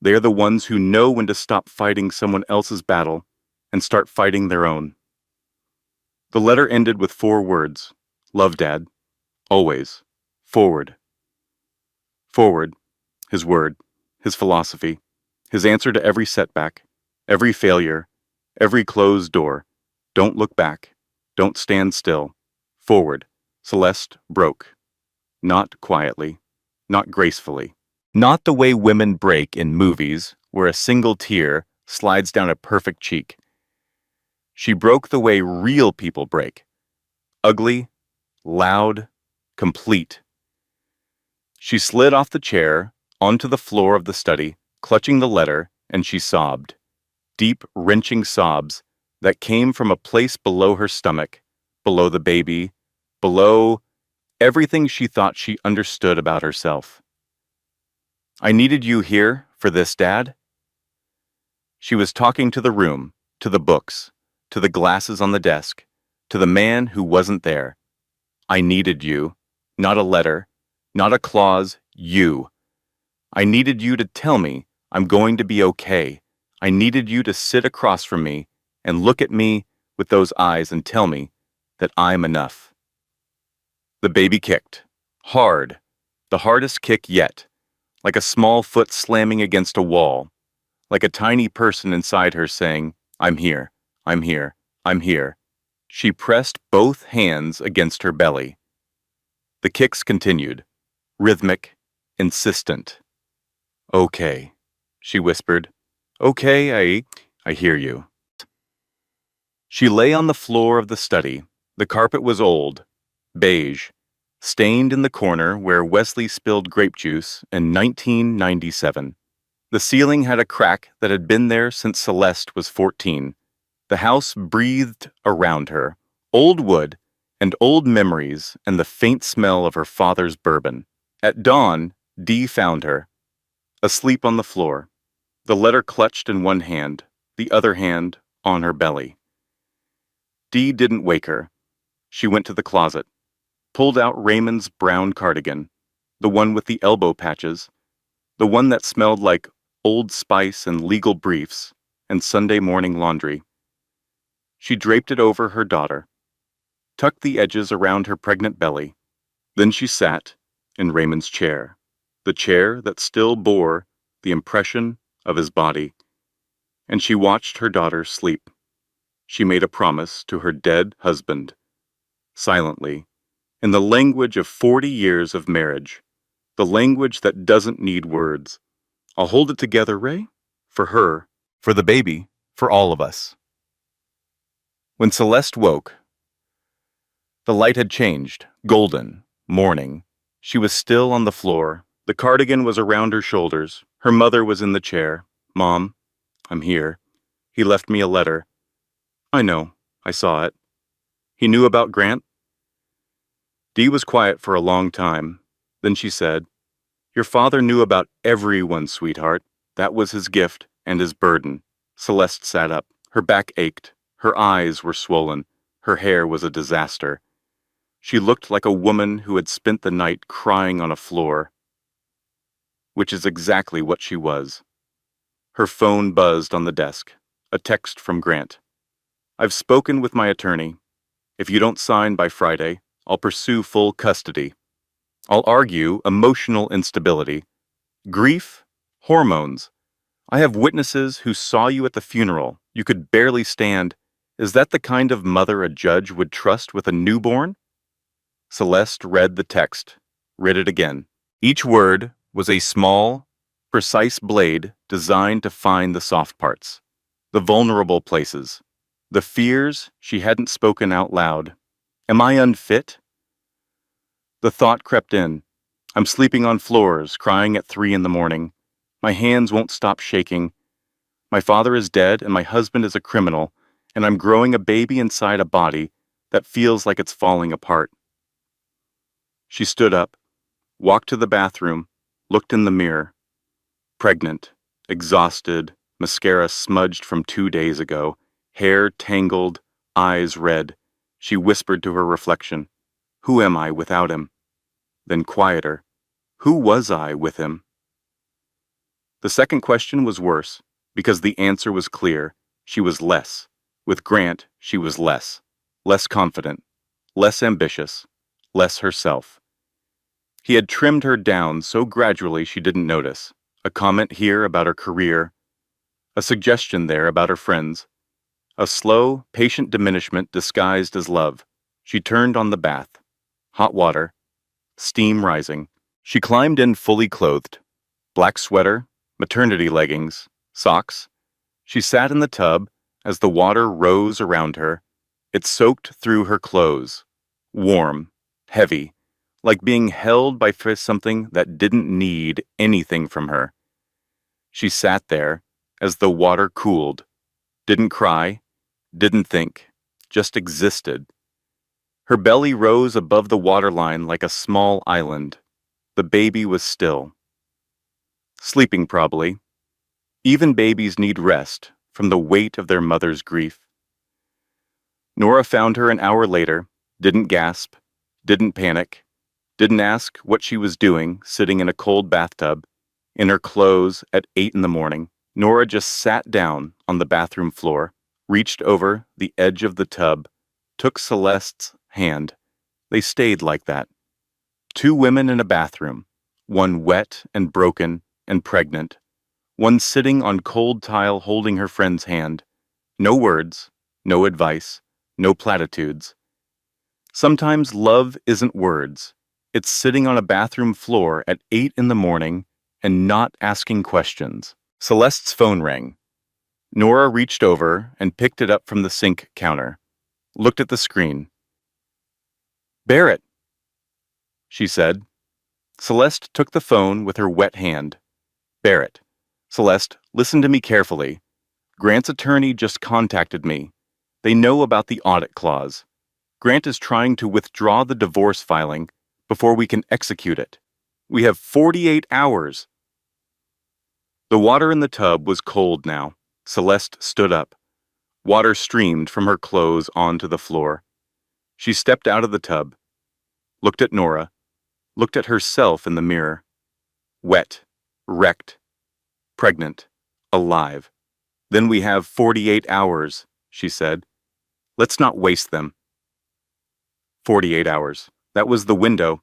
They are the ones who know when to stop fighting someone else's battle and start fighting their own. The letter ended with 4 words. Love, Dad. Always. Forward. Forward. His word. His philosophy. His answer to every setback. Every failure. Every closed door. Don't look back. Don't stand still. Forward. Celeste broke. Not quietly. Not gracefully. Not the way women break in movies, where a single tear slides down a perfect cheek. She broke the way real people break. Ugly, loud, complete. She slid off the chair, onto the floor of the study, clutching the letter, and she sobbed. Deep, wrenching sobs that came from a place below her stomach, below the baby, below everything she thought she understood about herself. I needed you here for this, Dad. She was talking to the room, to the books, to the glasses on the desk, to the man who wasn't there. I needed you, not a letter, not a clause, you. I needed you to tell me I'm going to be okay. I needed you to sit across from me and look at me with those eyes and tell me that I'm enough. The baby kicked. Hard. The hardest kick yet. Like a small foot slamming against a wall. Like a tiny person inside her saying, I'm here, I'm here, I'm here. She pressed both hands against her belly. The kicks continued. Rhythmic, insistent. Okay, she whispered. Okay, I hear you. She lay on the floor of the study. The carpet was old, beige, stained in the corner where Wesley spilled grape juice in 1997. The ceiling had a crack that had been there since Celeste was 14. The house breathed around her, old wood and old memories and the faint smell of her father's bourbon. At dawn, Dee found her, asleep on the floor, the letter clutched in one hand, the other hand on her belly. Dee didn't wake her. She went to the closet, pulled out Raymond's brown cardigan, the one with the elbow patches, the one that smelled like Old Spice and legal briefs and Sunday morning laundry. She draped it over her daughter, tucked the edges around her pregnant belly. Then she sat in Raymond's chair, the chair that still bore the impression of his body, and she watched her daughter sleep. She made a promise to her dead husband, silently, in the language of 40 years of marriage, the language that doesn't need words. I'll hold it together, Ray, for her, for the baby, for all of us. When Celeste woke, the light had changed, golden, morning. She was still on the floor. The cardigan was around her shoulders. Her mother was in the chair. Mom, I'm here. He left me a letter. I know. I saw it. He knew about Grant? Dee was quiet for a long time. Then she said, Your father knew about everyone, sweetheart. That was his gift and his burden. Celeste sat up. Her back ached. Her eyes were swollen. Her hair was a disaster. She looked like a woman who had spent the night crying on a floor, which is exactly what she was. Her phone buzzed on the desk. A text from Grant. I've spoken with my attorney. If you don't sign by Friday, I'll pursue full custody. I'll argue emotional instability, grief, hormones. I have witnesses who saw you at the funeral. You could barely stand. Is that the kind of mother a judge would trust with a newborn? Celeste read the text, read it again. Each word was a small, precise blade designed to find the soft parts, the vulnerable places, the fears she hadn't spoken out loud. Am I unfit? The thought crept in. I'm sleeping on floors, crying at 3 a.m. My hands won't stop shaking. My father is dead and my husband is a criminal, and I'm growing a baby inside a body that feels like it's falling apart. She stood up, walked to the bathroom, looked in the mirror. Pregnant, exhausted, mascara smudged from 2 days ago, hair tangled, eyes red. She whispered to her reflection, Who am I without him? Then quieter, Who was I with him? The second question was worse, because the answer was clear. She was less. With Grant, she was less. Less confident, less ambitious, less herself. He had trimmed her down so gradually she didn't notice. A comment here about her career, a suggestion there about her friends. A slow, patient diminishment disguised as love. She turned on the bath. Hot water. Steam rising. She climbed in fully clothed. Black sweater, maternity leggings, socks. She sat in the tub as the water rose around her. It soaked through her clothes. Warm, heavy, like being held by something that didn't need anything from her. She sat there as the water cooled. Didn't cry, didn't think, just existed. Her belly rose above the waterline like a small island. The baby was still. Sleeping probably. Even babies need rest from the weight of their mother's grief. Nora found her an hour later, didn't gasp, didn't panic, didn't ask what she was doing sitting in a cold bathtub, in her clothes at 8 a.m. Nora just sat down on the bathroom floor, reached over the edge of the tub, took Celeste's hand. They stayed like that. 2 women in a bathroom, one wet and broken and pregnant, one sitting on cold tile holding her friend's hand. No words, no advice, no platitudes. Sometimes love isn't words. It's sitting on a bathroom floor at 8 a.m. and not asking questions. Celeste's phone rang. Nora reached over and picked it up from the sink counter, looked at the screen. Barrett, she said. Celeste took the phone with her wet hand. Barrett. Celeste, listen to me carefully. Grant's attorney just contacted me. They know about the audit clause. Grant is trying to withdraw the divorce filing before we can execute it. We have 48 hours. The water in the tub was cold now. Celeste stood up. Water streamed from her clothes onto the floor. She stepped out of the tub, looked at Nora, looked at herself in the mirror. Wet, wrecked, pregnant, alive. Then we have 48 hours, she said. Let's not waste them. 48 hours. That was the window.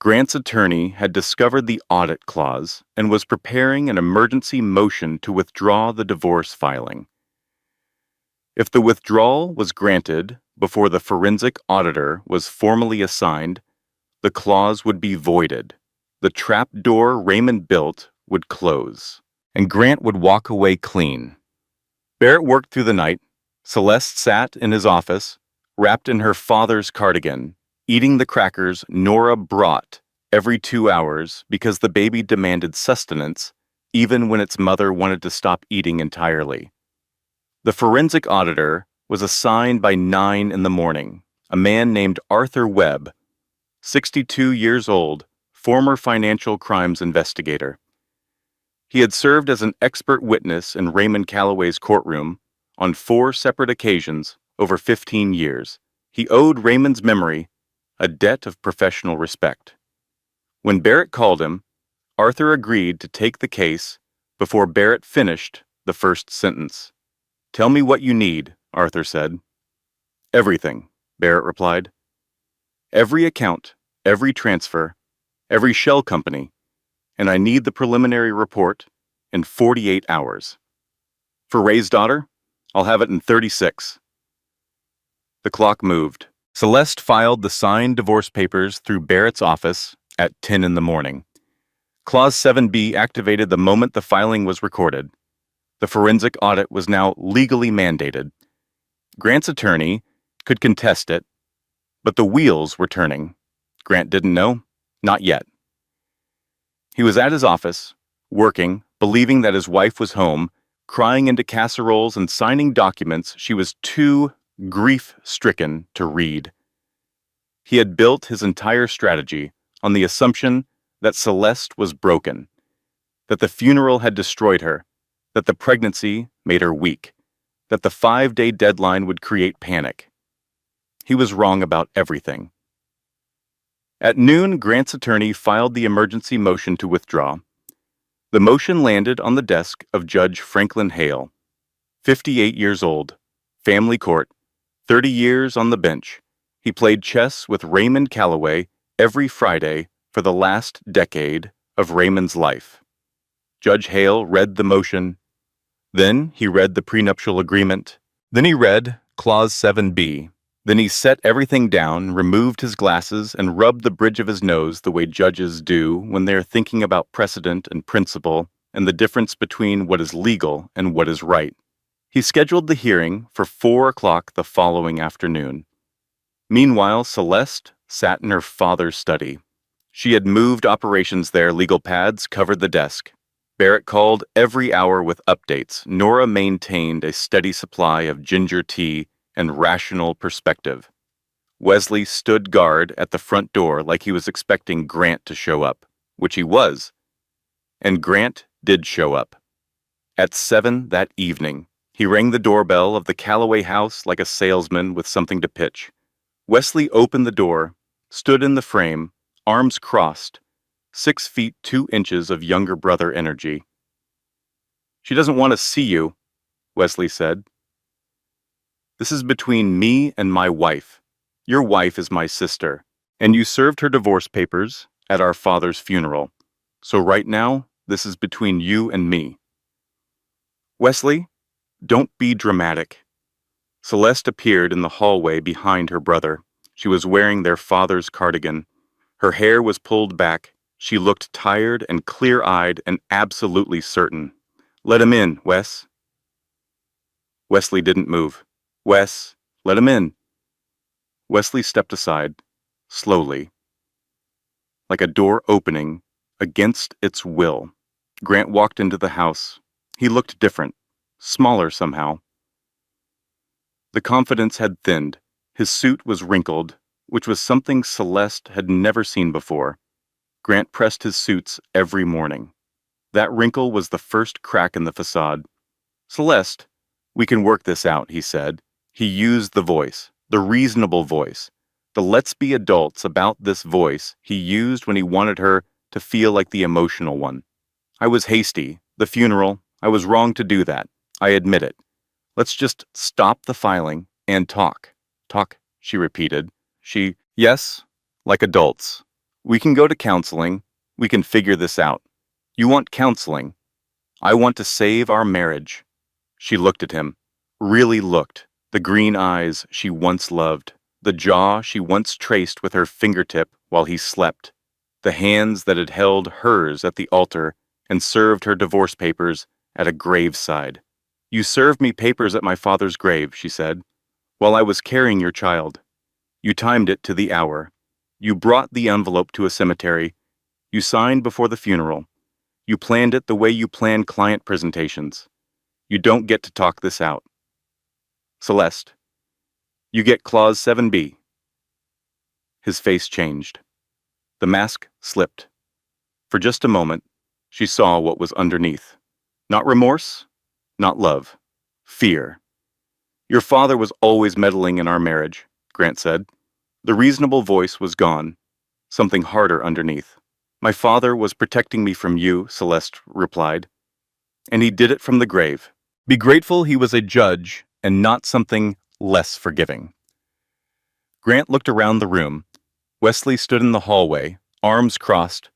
Grant's attorney had discovered the audit clause and was preparing an emergency motion to withdraw the divorce filing. If the withdrawal was granted before the forensic auditor was formally assigned, the clause would be voided. The trap door Raymond built would close, and Grant would walk away clean. Barrett worked through the night. Celeste sat in his office, wrapped in her father's cardigan, eating the crackers Nora brought every 2 hours because the baby demanded sustenance, even when its mother wanted to stop eating entirely. The forensic auditor was assigned by 9 in the morning, a man named Arthur Webb, 62 years old, former financial crimes investigator. He had served as an expert witness in Raymond Calloway's courtroom on 4 separate occasions over 15 years. He owed Raymond's memory a debt of professional respect. When Barrett called him, Arthur agreed to take the case before Barrett finished the first sentence. "Tell me what you need," Arthur said. "Everything," Barrett replied. "Every account, every transfer, every shell company, and I need the preliminary report in 48 hours. For Ray's daughter, I'll have it in 36. The clock moved. Celeste filed the signed divorce papers through Barrett's office at 10 in the morning. Clause 7B activated the moment the filing was recorded. The forensic audit was now legally mandated. Grant's attorney could contest it, but the wheels were turning. Grant didn't know, not yet. He was at his office, working, believing that his wife was home, crying into casseroles and signing documents she was too grief-stricken to read. He had built his entire strategy on the assumption that Celeste was broken, that the funeral had destroyed her, that the pregnancy made her weak, that the 5-day deadline would create panic. He was wrong about everything. At noon, Grant's attorney filed the emergency motion to withdraw. The motion landed on the desk of Judge Franklin Hale, 58 years old, family court, 30 years on the bench. He played chess with Raymond Calloway every Friday for the last decade of Raymond's life. Judge Hale read the motion. Then he read the prenuptial agreement. Then he read Clause 7B. Then he set everything down, removed his glasses, and rubbed the bridge of his nose the way judges do when they're thinking about precedent and principle and the difference between what is legal and what is right. He scheduled the hearing for 4 o'clock the following afternoon. Meanwhile, Celeste sat in her father's study. She had moved operations there. Legal pads covered the desk. Barrett called every hour with updates. Nora maintained a steady supply of ginger tea and rational perspective. Wesley stood guard at the front door like he was expecting Grant to show up, which he was. And Grant did show up. At 7 that evening, he rang the doorbell of the Calloway house like a salesman with something to pitch. Wesley opened the door, stood in the frame, arms crossed, 6 feet 2 inches of younger brother energy. "She doesn't want to see you," Wesley said. "This is between me and my wife. Your wife is my sister, and you served her divorce papers at our father's funeral. So right now, this is between you and me." "Wesley, don't be dramatic." Celeste appeared in the hallway behind her brother. She was wearing their father's cardigan. Her hair was pulled back. She looked tired and clear-eyed and absolutely certain. "Let him in, Wes." Wesley didn't move. "Wes, let him in." Wesley stepped aside, slowly, like a door opening against its will. Grant walked into the house. He looked different, smaller somehow. The confidence had thinned. His suit was wrinkled, which was something Celeste had never seen before. Grant pressed his suits every morning. That wrinkle was the first crack in the facade. "Celeste, we can work this out," he said. He used the voice, the reasonable voice, the let's be adults about this voice he used when he wanted her to feel like the emotional one. "I was hasty. The funeral. I was wrong to do that. I admit it. Let's just stop the filing and talk." "Talk," she repeated. Yes, like adults. "We can go to counseling. We can figure this out. You want counseling. I want to save our marriage." She looked at him, really looked, the green eyes she once loved, the jaw she once traced with her fingertip while he slept, the hands that had held hers at the altar and served her divorce papers at a graveside. "You served me papers at my father's grave," she said, "while I was carrying your child. You timed it to the hour. You brought the envelope to a cemetery. You signed before the funeral. You planned it the way you plan client presentations. You don't get to talk this out. Celeste, you get Clause 7B. His face changed. The mask slipped. For just a moment, she saw what was underneath. Not remorse, not love. Fear. "Your father was always meddling in our marriage," Grant said. The reasonable voice was gone. Something harder underneath. "My father was protecting me from you," Celeste replied. "And he did it from the grave. Be grateful he was a judge and not something less forgiving." Grant looked around the room. Wesley stood in the hallway, arms crossed,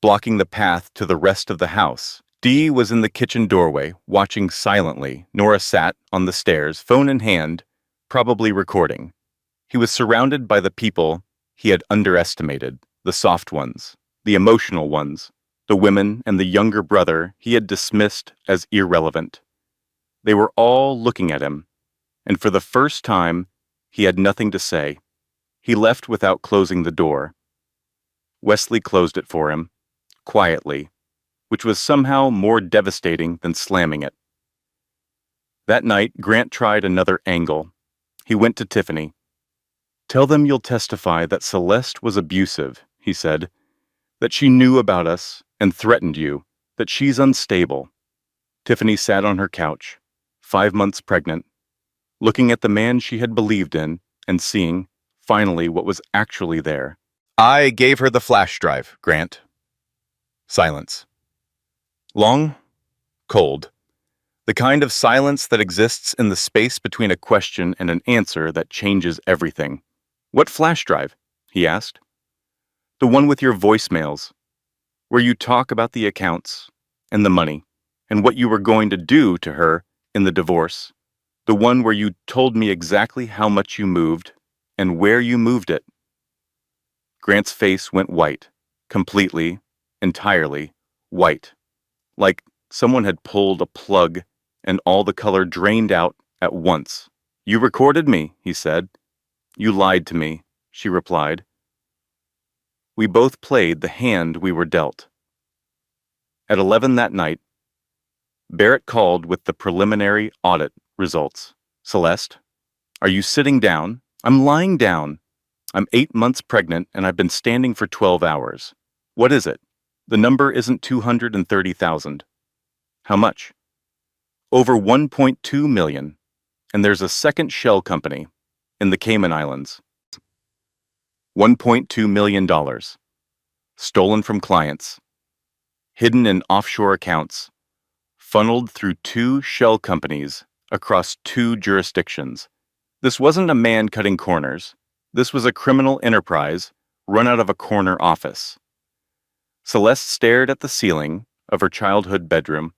blocking the path to the rest of the house. Dee was in the kitchen doorway, watching silently. Nora sat on the stairs, phone in hand, probably recording. He was surrounded by the people he had underestimated, the soft ones, the emotional ones, the women and the younger brother he had dismissed as irrelevant. They were all looking at him, and for the first time, he had nothing to say. He left without closing the door. Wesley closed it for him, quietly, which was somehow more devastating than slamming it. That night, Grant tried another angle. He went to Tiffany. "Tell them you'll testify that Celeste was abusive," he said, "that she knew about us and threatened you, that she's unstable." Tiffany sat on her couch, 5 months pregnant, looking at the man she had believed in and seeing, finally, what was actually there. "I gave her the flash drive, Grant." Silence. Long, cold. The kind of silence that exists in the space between a question and an answer that changes everything. "What flash drive?" he asked. "The one with your voicemails, where you talk about the accounts and the money and what you were going to do to her in the divorce. The one where you told me exactly how much you moved and where you moved it." Grant's face went white, completely, entirely white, like someone had pulled a plug and all the color drained out at once. "You recorded me," he said. "You lied to me," she replied. "We both played the hand we were dealt." At 11 that night, Barrett called with the preliminary audit results. "Celeste, are you sitting down?" "I'm lying down. I'm 8 months pregnant and I've been standing for 12 hours. What is it?" "The number isn't 230,000. "How much?" "Over 1.2 million. And there's a second shell company in the Cayman Islands. $1.2 million. Stolen from clients. Hidden in offshore accounts. Funneled through 2 shell companies across 2 jurisdictions. This wasn't a man cutting corners. This was a criminal enterprise run out of a corner office." Celeste stared at the ceiling of her childhood bedroom.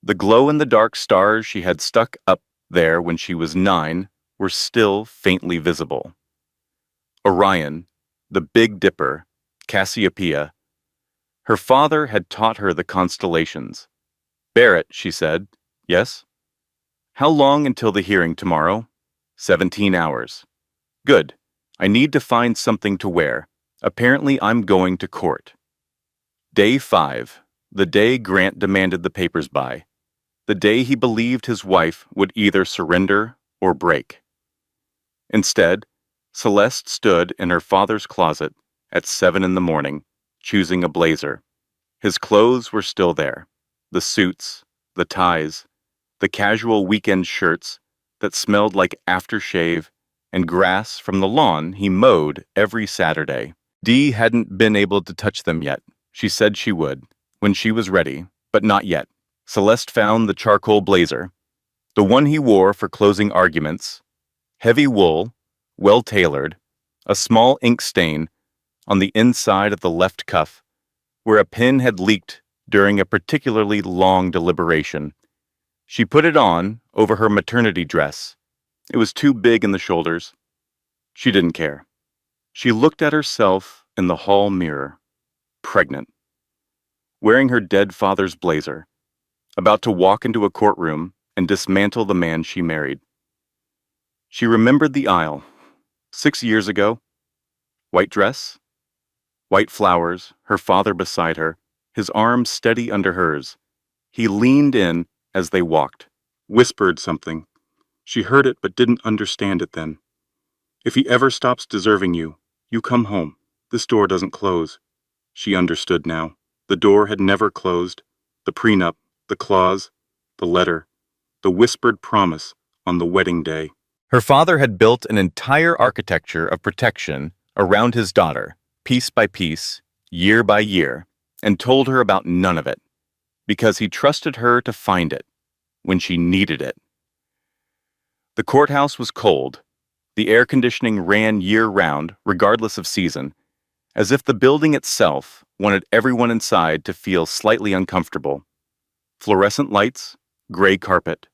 The glow-in-the-dark stars she had stuck up there when she was 9 were still faintly visible. Orion, the Big Dipper, Cassiopeia. Her father had taught her the constellations. "Barrett," she said. "Yes?" "How long until the hearing tomorrow?" 17 hours. "Good. I need to find something to wear. Apparently I'm going to court." Day 5, the day Grant demanded the papers by. The day he believed his wife would either surrender or break. Instead, Celeste stood in her father's closet at 7 in the morning, choosing a blazer. His clothes were still there. The suits, the ties, the casual weekend shirts that smelled like aftershave and grass from the lawn he mowed every Saturday. Dee hadn't been able to touch them yet. She said she would, when she was ready, but not yet. Celeste found the charcoal blazer, the one he wore for closing arguments, heavy wool, well-tailored, a small ink stain on the inside of the left cuff, where a pin had leaked during a particularly long deliberation. She put it on over her maternity dress. It was too big in the shoulders. She didn't care. She looked at herself in the hall mirror, pregnant, wearing her dead father's blazer, about to walk into a courtroom and dismantle the man she married. She remembered the aisle. 6 years ago. White dress, white flowers, her father beside her, his arms steady under hers. He leaned in as they walked, whispered something. She heard it but didn't understand it then. If he ever stops deserving you, you come home. This door doesn't close. She understood now. The door had never closed. The prenup, the clause, the letter, the whispered promise on the wedding day. Her father had built an entire architecture of protection around his daughter, piece by piece, year by year, and told her about none of it, because he trusted her to find it when she needed it. The courthouse was cold. The air conditioning ran year-round, regardless of season, as if the building itself wanted everyone inside to feel slightly uncomfortable. Fluorescent lights, gray carpet,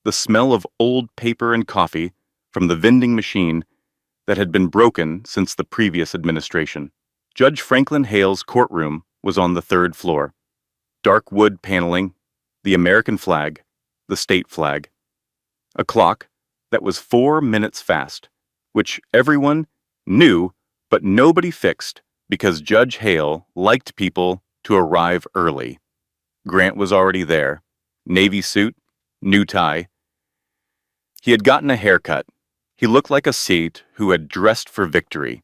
the smell of old paper and coffee from the vending machine that had been broken since the previous administration. Judge Franklin Hale's courtroom was on the 3rd floor. Dark wood paneling, the American flag, the state flag. A clock that was 4 minutes fast, which everyone knew but nobody fixed because Judge Hale liked people to arrive early. Grant was already there. Navy suit, new tie. He had gotten a haircut. He looked like a Sith who had dressed for victory.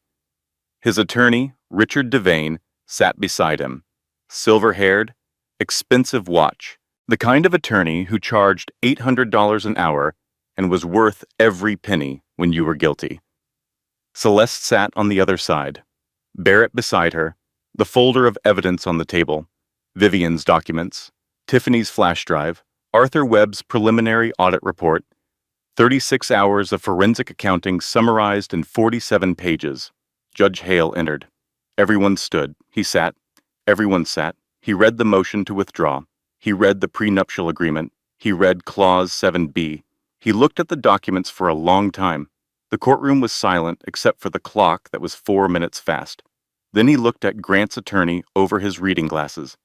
His attorney, Richard Devane, sat beside him. Silver-haired, expensive watch. The kind of attorney who charged $800 an hour and was worth every penny when you were guilty. Celeste sat on the other side. Barrett beside her, the folder of evidence on the table, Vivian's documents, Tiffany's flash drive, Arthur Webb's preliminary audit report, 36 hours of forensic accounting summarized in 47 pages. Judge Hale entered. Everyone stood. He sat. Everyone sat. He read the motion to withdraw. He read the prenuptial agreement. He read Clause 7B. He looked at the documents for a long time. The courtroom was silent except for the clock that was 4 minutes fast. Then he looked at Grant's attorney over his reading glasses.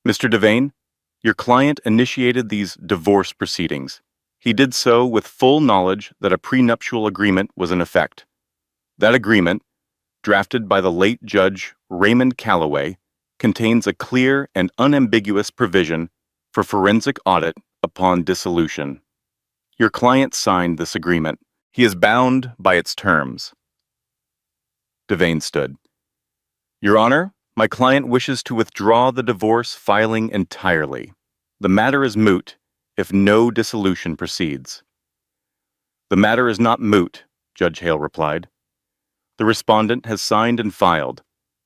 Mr. Devane, your client initiated these divorce proceedings. He did so with full knowledge that a prenuptial agreement was in effect. That agreement, drafted by the late Judge Raymond Calloway, contains a clear and unambiguous provision for forensic audit upon dissolution. Your client signed this agreement. He is bound by its terms. Devane stood. Your Honor, my client wishes to withdraw the divorce filing entirely. The matter is moot if no dissolution proceeds. The matter is not moot, Judge Hale replied. The respondent has signed and filed.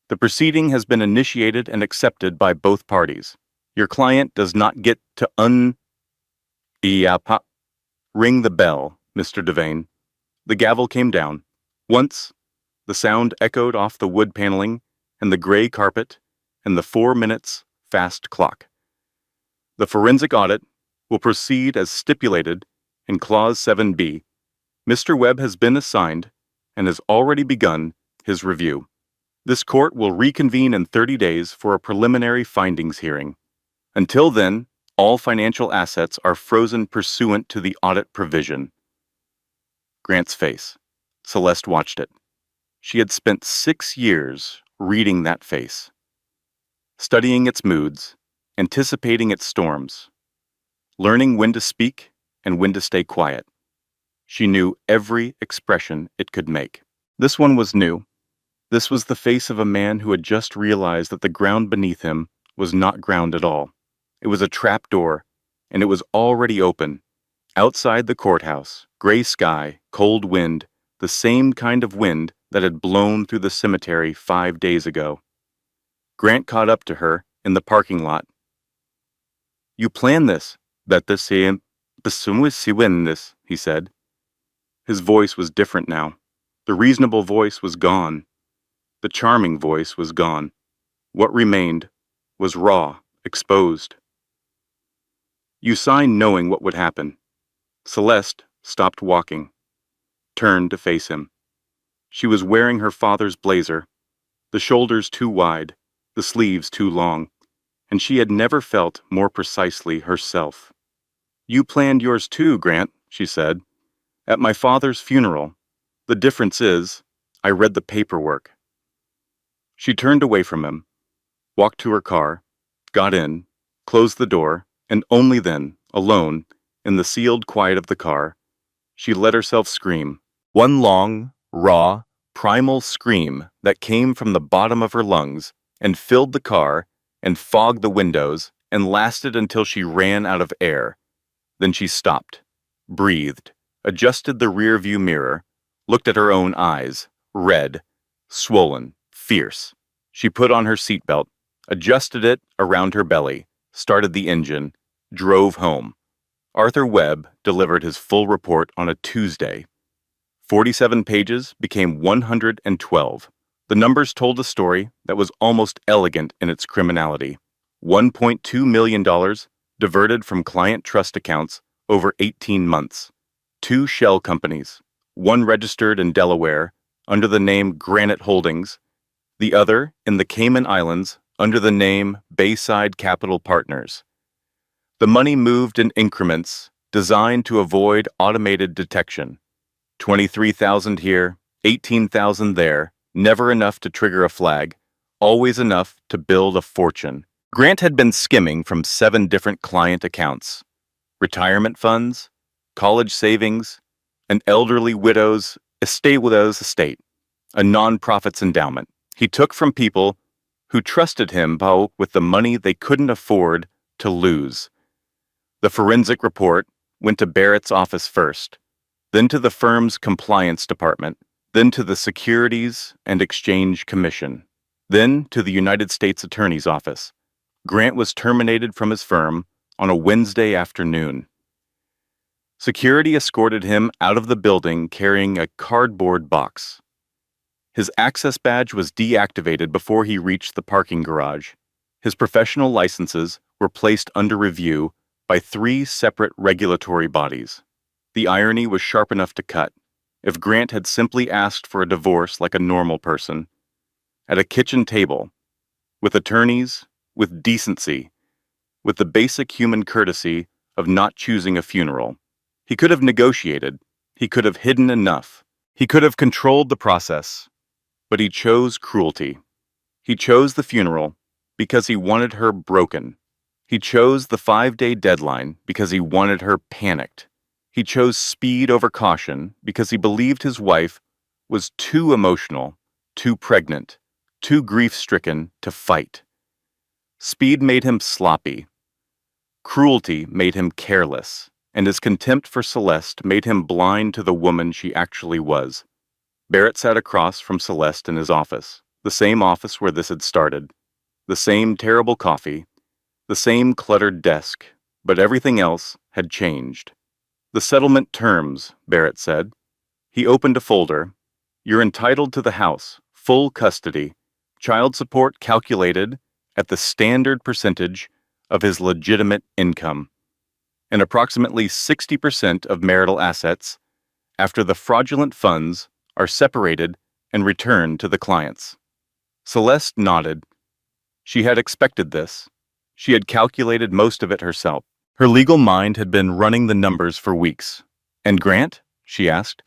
The proceeding has been initiated and accepted by both parties. Your client does not get to ring the bell, Mr. Devane. The gavel came down. Once, the sound echoed off the wood paneling and the gray carpet and the 4 minutes fast clock. The forensic audit will proceed as stipulated in Clause 7B. Mr. Webb has been assigned and has already begun his review. This court will reconvene in 30 days for a preliminary findings hearing. Until then, all financial assets are frozen pursuant to the audit provision. Grant's face. Celeste watched it. She had spent 6 years reading that face, studying its moods, anticipating its storms, learning when to speak and when to stay quiet. She knew every expression it could make. This one was new. This was the face of a man who had just realized that the ground beneath him was not ground at all. It was a trap door, and it was already open. Outside the courthouse, gray sky, cold wind, the same kind of wind that had blown through the cemetery 5 days ago. Grant caught up to her in the parking lot. "You planned this, this, he said. His voice was different now. The reasonable voice was gone. The charming voice was gone. What remained was raw, exposed. You signed knowing what would happen. Celeste stopped walking, turned to face him. She was wearing her father's blazer, the shoulders too wide, the sleeves too long, and she had never felt more precisely herself. "You planned yours too, Grant," she said. "At my father's funeral. The difference is, I read the paperwork." She turned away from him, walked to her car, got in, closed the door, and only then, alone, in the sealed quiet of the car, she let herself scream. One long, raw, primal scream that came from the bottom of her lungs and filled the car and fogged the windows and lasted until she ran out of air. Then she stopped, breathed, adjusted the rear-view mirror, looked at her own eyes, red, swollen, fierce. She put on her seatbelt, adjusted it around her belly, started the engine, drove home. Arthur Webb delivered his full report on a Tuesday. 47 pages became 112. The numbers told a story that was almost elegant in its criminality. $1.2 million diverted from client trust accounts over 18 months. 2 shell companies, one registered in Delaware under the name Granite Holdings, the other in the Cayman Islands under the name Bayside Capital Partners. The money moved in increments designed to avoid automated detection. 23,000 here, 18,000 there, never enough to trigger a flag, always enough to build a fortune. Grant had been skimming from 7 different client accounts: retirement funds, college savings, an elderly widow's estate, a nonprofit's endowment. He took from people who trusted him with the money they couldn't afford to lose. The forensic report went to Barrett's office first, then to the firm's compliance department, then to the Securities and Exchange Commission, then to the United States Attorney's Office. Grant was terminated from his firm on a Wednesday afternoon. Security escorted him out of the building carrying a cardboard box. His access badge was deactivated before he reached the parking garage. His professional licenses were placed under review by 3 separate regulatory bodies. The irony was sharp enough to cut. If Grant had simply asked for a divorce like a normal person, at a kitchen table, with attorneys, with decency, with the basic human courtesy of not choosing a funeral, he could have negotiated, he could have hidden enough, he could have controlled the process, but he chose cruelty. He chose the funeral because he wanted her broken. He chose the 5-day deadline because he wanted her panicked. He chose speed over caution because he believed his wife was too emotional, too pregnant, too grief-stricken to fight. Speed made him sloppy. Cruelty made him careless, and his contempt for Celeste made him blind to the woman she actually was. Barrett sat across from Celeste in his office, the same office where this had started, the same terrible coffee, the same cluttered desk, but everything else had changed. "The settlement terms," Barrett said. He opened a folder. "You're entitled to the house, full custody, child support calculated at the standard percentage of his legitimate income, and approximately 60% of marital assets after the fraudulent funds are separated and returned to the clients." Celeste nodded. She had expected this. She had calculated most of it herself. Her legal mind had been running the numbers for weeks. "And Grant?" she asked.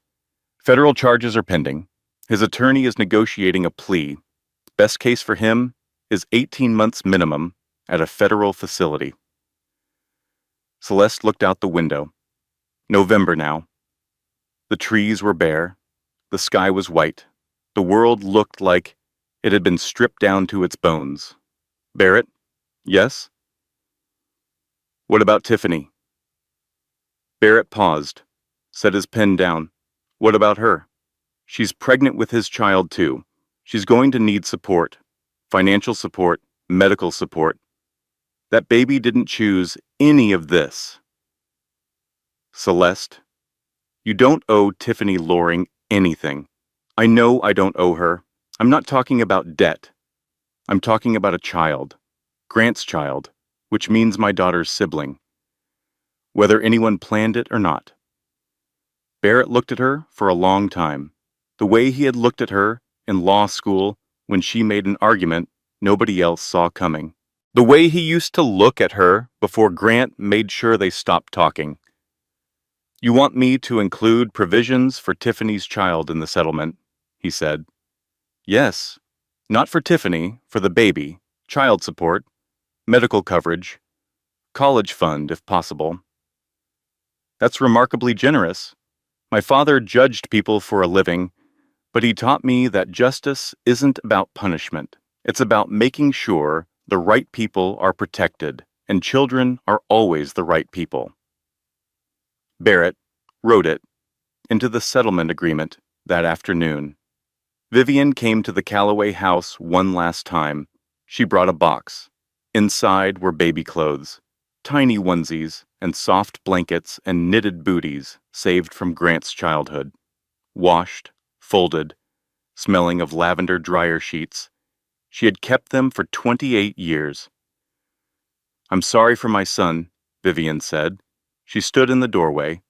"Federal charges are pending. His attorney is negotiating a plea. Best case for him is 18 months minimum at a federal facility." Celeste looked out the window. November now. The trees were bare. The sky was white. The world looked like it had been stripped down to its bones. Barrett? Yes? What about Tiffany? Barrett paused, set his pen down. What about her? She's pregnant with his child too. She's going to need support. Financial support, medical support. That baby didn't choose any of this. Celeste, you don't owe Tiffany Loring anything. I know I don't owe her. I'm not talking about debt. I'm talking about a child. Grant's child, which means my daughter's sibling. Whether anyone planned it or not. Barrett looked at her for a long time. The way he had looked at her in law school when she made an argument nobody else saw coming. The way he used to look at her before Grant made sure they stopped talking. You want me to include provisions for Tiffany's child in the settlement, he said. Yes, not for Tiffany, for the baby, child support, medical coverage, college fund if possible. That's remarkably generous. My father judged people for a living, but he taught me that justice isn't about punishment. It's about making sure the right people are protected, and children are always the right people. Barrett wrote it into the settlement agreement that afternoon. Vivian came to the Calloway house one last time. She brought a box. Inside were baby clothes, tiny onesies and soft blankets and knitted booties saved from Grant's childhood. Washed, folded, smelling of lavender dryer sheets. She had kept them for 28 years. I'm sorry for my son, Vivian said. She stood in the doorway.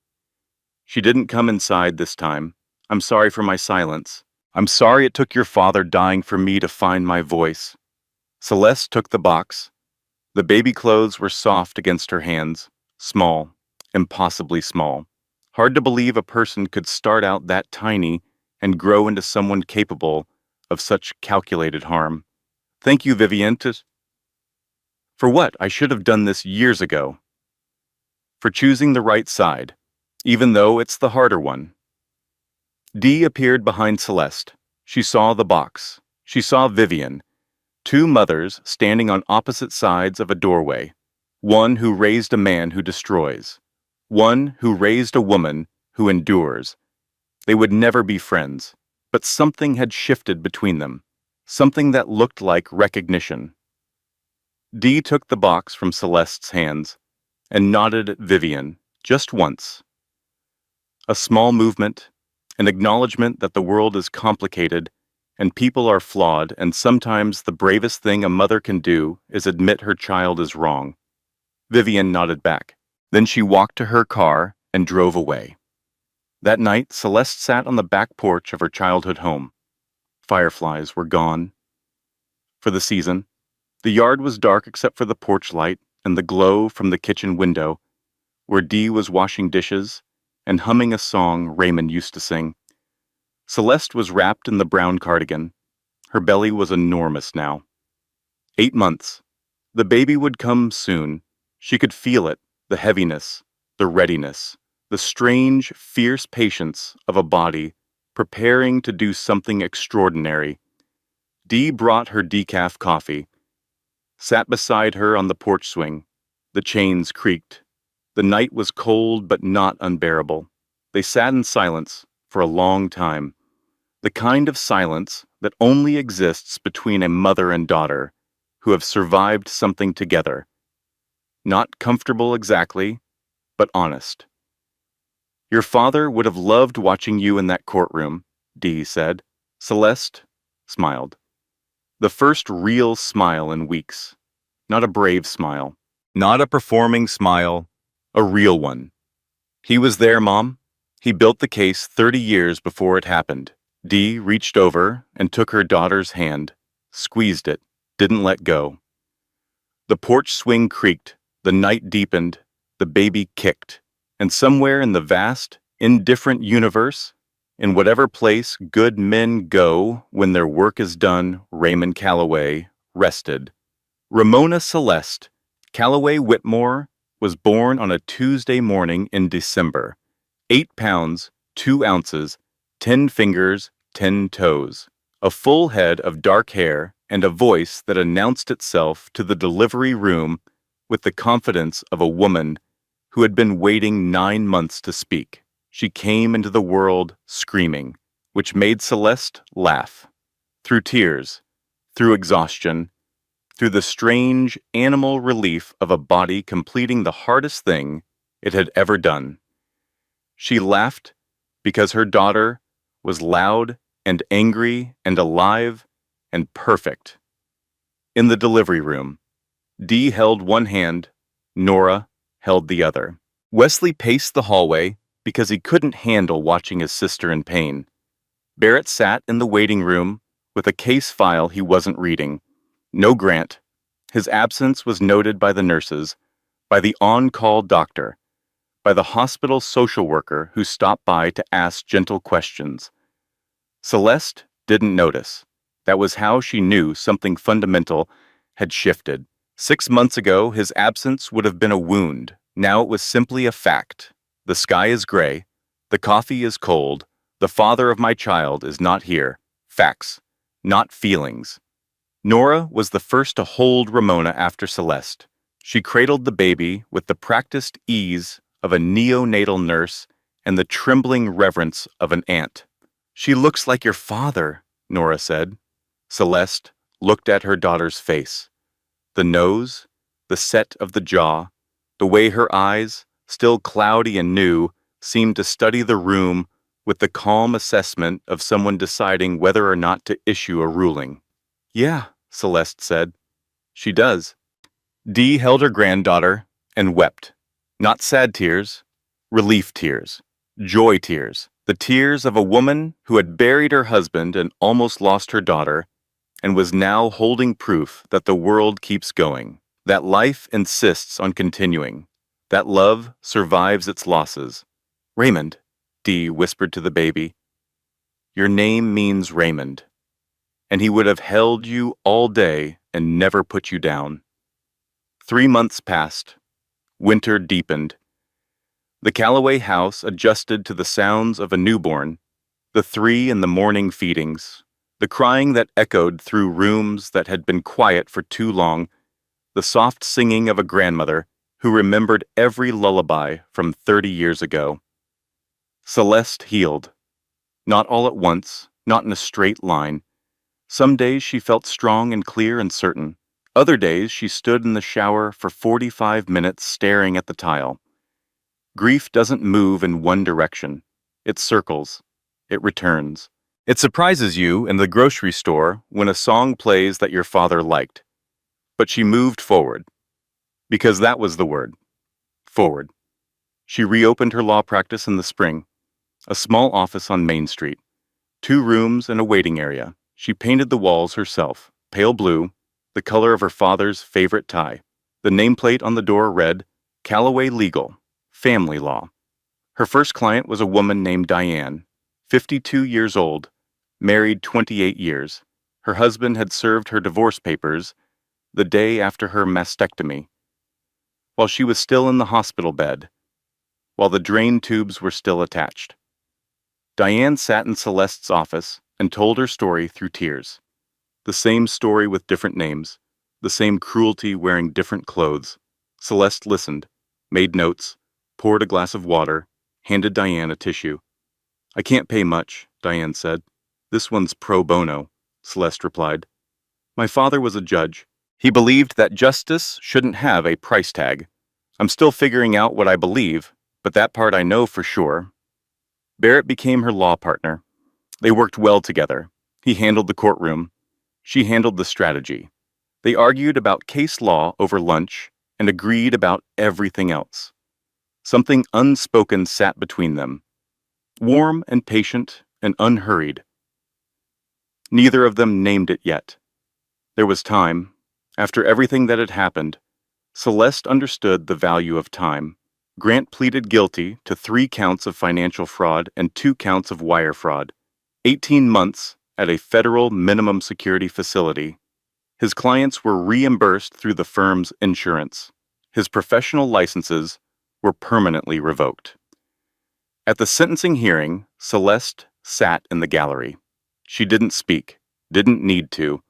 She didn't come inside this time. I'm sorry for my silence. I'm sorry it took your father dying for me to find my voice. Celeste took the box. The baby clothes were soft against her hands, small, impossibly small. Hard to believe a person could start out that tiny and grow into someone capable of such calculated harm. Thank you, Vivian. For what? I should have done this years ago. For choosing the right side, even though it's the harder one. Dee appeared behind Celeste. She saw the box. She saw Vivian. Two mothers standing on opposite sides of a doorway. One who raised a man who destroys. One who raised a woman who endures. They would never be friends, but something had shifted between them. Something that looked like recognition. Dee took the box from Celeste's hands and nodded at Vivian just once. A small movement, an acknowledgement that the world is complicated and people are flawed, and sometimes the bravest thing a mother can do is admit her child is wrong. Vivian nodded back. Then she walked to her car and drove away. That night, Celeste sat on the back porch of her childhood home. Fireflies were gone. For the season, the yard was dark except for the porch light and the glow from the kitchen window, where Dee was washing dishes and humming a song Raymond used to sing. Celeste was wrapped in the brown cardigan. Her belly was enormous now. 8 months. The baby would come soon. She could feel it, the heaviness, the readiness, the strange, fierce patience of a body preparing to do something extraordinary. Dee brought her decaf coffee, sat beside her on the porch swing. The chains creaked. The night was cold but not unbearable. They sat in silence for a long time. The kind of silence that only exists between a mother and daughter who have survived something together. Not comfortable exactly, but honest. Your father would have loved watching you in that courtroom, Dee said. Celeste smiled. The first real smile in weeks. Not a brave smile. Not a performing smile. A real one. He was there, Mom. He built the case 30 years before it happened. Dee reached over and took her daughter's hand, squeezed it, didn't let go. The porch swing creaked, the night deepened, the baby kicked, and somewhere in the vast, indifferent universe, in whatever place good men go when their work is done, Raymond Calloway rested. Ramona Celeste Calloway Whitmore was born on a Tuesday morning in December. 8 pounds, 2 ounces, 10 fingers, 10 toes, a full head of dark hair, and a voice that announced itself to the delivery room with the confidence of a woman who had been waiting 9 months to speak. She came into the world screaming, which made Celeste laugh. Through tears, through exhaustion, through the strange animal relief of a body completing the hardest thing it had ever done. She laughed because her daughter was loud and angry and alive and perfect. In the delivery room, Dee held one hand, Nora held the other. Wesley paced the hallway because he couldn't handle watching his sister in pain. Barrett sat in the waiting room with a case file he wasn't reading. No Grant. His absence was noted by the nurses, by the on-call doctor, by the hospital social worker who stopped by to ask gentle questions. Celeste didn't notice. That was how she knew something fundamental had shifted. 6 months ago, his absence would have been a wound. Now it was simply a fact. The sky is gray. The coffee is cold. The father of my child is not here. Facts, not feelings. Nora was the first to hold Ramona after Celeste. She cradled the baby with the practiced ease of a neonatal nurse and the trembling reverence of an aunt. "She looks like your father," Nora said. Celeste looked at her daughter's face. The nose, the set of the jaw, the way her eyes, still cloudy and new, seemed to study the room with the calm assessment of someone deciding whether or not to issue a ruling. "Yeah," Celeste said. "She does." Dee held her granddaughter and wept. Not sad tears, relief tears, joy tears, the tears of a woman who had buried her husband and almost lost her daughter, and was now holding proof that the world keeps going, that life insists on continuing, that love survives its losses. "Raymond," Dee whispered to the baby, "your name means Raymond." And he would have held you all day and never put you down. 3 months passed. Winter deepened. The Calloway house adjusted to the sounds of a newborn, the 3 in the morning feedings, the crying that echoed through rooms that had been quiet for too long, the soft singing of a grandmother who remembered every lullaby from 30 years ago. Celeste healed. Not all at once, not in a straight line. Some days she felt strong and clear and certain. Other days she stood in the shower for 45 minutes staring at the tile. Grief doesn't move in one direction. It circles. It returns. It surprises you in the grocery store when a song plays that your father liked. But she moved forward. Because that was the word. Forward. She reopened her law practice in the spring. A small office on Main Street. 2 rooms and a waiting area. She painted the walls herself, pale blue, the color of her father's favorite tie. The nameplate on the door read, Calloway Legal, Family Law. Her first client was a woman named Diane, 52 years old, married 28 years. Her husband had served her divorce papers the day after her mastectomy, while she was still in the hospital bed, while the drain tubes were still attached. Diane sat in Celeste's office and told her story through tears. The same story with different names, the same cruelty wearing different clothes. Celeste listened, made notes, poured a glass of water, handed Diane a tissue. "I can't pay much," Diane said. "This one's pro bono," Celeste replied. "My father was a judge. He believed that justice shouldn't have a price tag. I'm still figuring out what I believe, but that part I know for sure." Barrett became her law partner. They worked well together. He handled the courtroom. She handled the strategy. They argued about case law over lunch and agreed about everything else. Something unspoken sat between them, warm and patient and unhurried. Neither of them named it yet. There was time. After everything that had happened, Celeste understood the value of time. Grant pleaded guilty to 3 counts of financial fraud and 2 counts of wire fraud. 18 months at a federal minimum security facility. His clients were reimbursed through the firm's insurance. His professional licenses were permanently revoked. At the sentencing hearing, Celeste sat in the gallery. She didn't speak, didn't need to.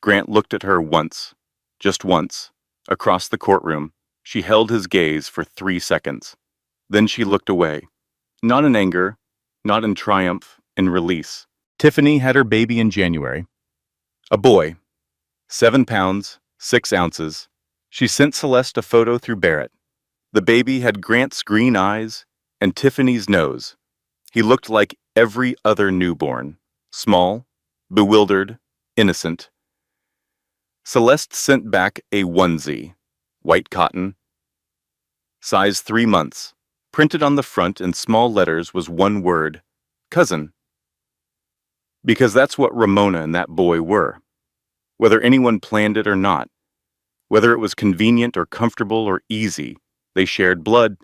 Grant looked at her once, just once, across the courtroom. She held his gaze for 3 seconds. Then she looked away. Not in anger, not in triumph, in release. Tiffany had her baby in January. A boy, 7 pounds, 6 ounces. She sent Celeste a photo through Barrett. The baby had Grant's green eyes and Tiffany's nose. He looked like every other newborn, small, bewildered, innocent. Celeste sent back a onesie, white cotton, size 3 months. Printed on the front in small letters was one word, cousin. Because that's what Ramona and that boy were. Whether anyone planned it or not, whether it was convenient or comfortable or easy, they shared blood,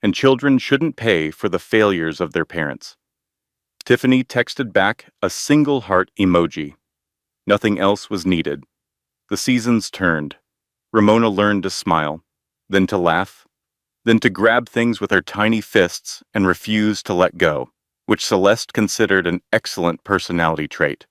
and children shouldn't pay for the failures of their parents. Tiffany texted back a single heart emoji. Nothing else was needed. The seasons turned. Ramona learned to smile, then to laugh, then to grab things with her tiny fists and refuse to let go, which Celeste considered an excellent personality trait.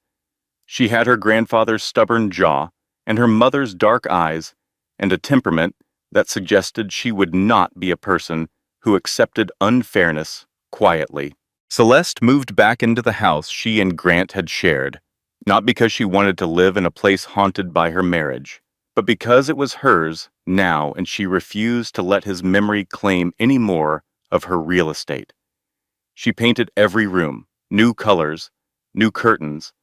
She had her grandfather's stubborn jaw and her mother's dark eyes and a temperament that suggested she would not be a person who accepted unfairness quietly. Celeste moved back into the house she and Grant had shared, not because she wanted to live in a place haunted by her marriage, but because it was hers now and she refused to let his memory claim any more of her real estate. She painted every room, new colors, new curtains,